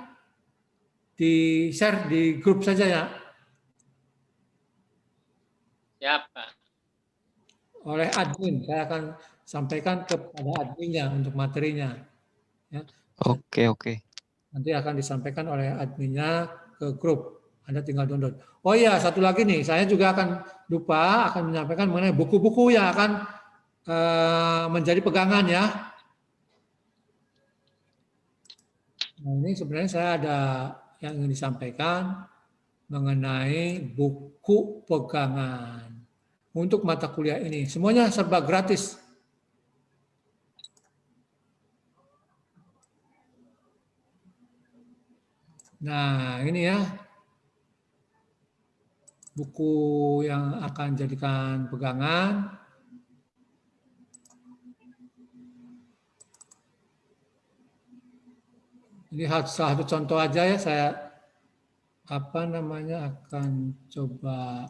di-share di grup saja ya. Ya, Pak. oleh admin. Saya akan sampaikan kepada adminnya untuk materinya. Ya. Oke. Nanti akan disampaikan oleh adminnya ke grup. Anda tinggal download. Oh iya, satu lagi nih, saya juga akan menyampaikan mengenai buku-buku yang akan menjadi pegangan ya. Nah, ini sebenarnya saya ada yang ingin disampaikan mengenai buku pegangan untuk mata kuliah ini. Semuanya serba gratis. Nah, ini ya buku yang akan jadikan pegangan. Ini salah satu contoh aja ya, saya akan coba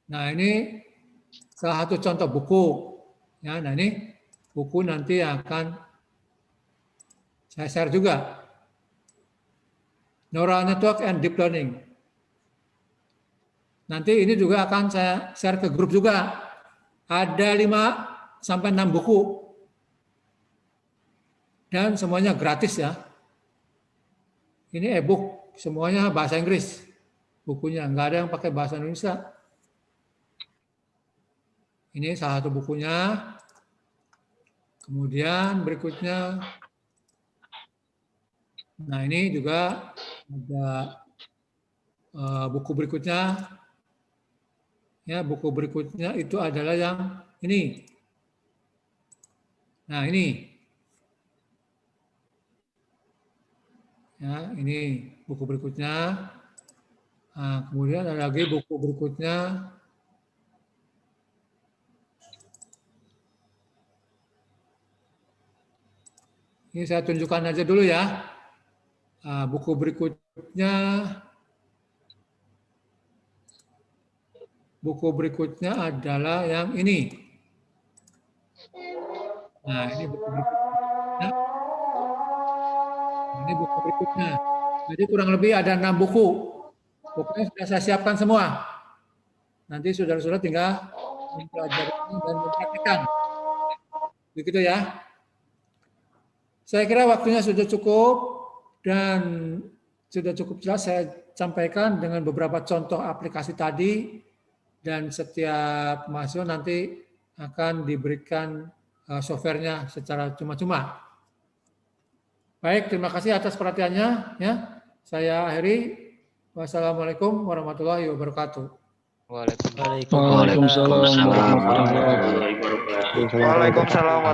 nah ini salah satu contoh buku ya. Nah ini buku nanti akan saya share juga, Neural Network and Deep Learning. Nanti ini juga akan saya share ke grup juga, ada 5 sampai 6 buku dan semuanya gratis ya. Ini e-book, semuanya bahasa Inggris bukunya, nggak ada yang pakai bahasa Indonesia. Ini salah satu bukunya. Kemudian berikutnya, nah ini juga ada buku berikutnya. Ya, buku berikutnya itu adalah yang ini. Nah ini. Ya, ini buku berikutnya. Nah, kemudian ada lagi buku berikutnya. Ini saya tunjukkan aja dulu ya. Buku berikutnya adalah yang ini. Nah, ini buku berikutnya. Ini buku berikutnya. Jadi kurang lebih ada 6 buku. Pokoknya sudah saya siapkan semua. Nanti saudara-saudara tinggal mempelajari dan mempraktikkan. Begitu ya. Saya kira waktunya sudah cukup dan sudah cukup jelas saya sampaikan dengan beberapa contoh aplikasi tadi, dan setiap mahasiswa nanti akan diberikan softwarenya secara cuma-cuma. Baik, terima kasih atas perhatiannya. Ya, saya akhiri. Wassalamualaikum warahmatullahi wabarakatuh. Waalaikumsalam warahmatullahi wabarakatuh. Waalaikumsalam.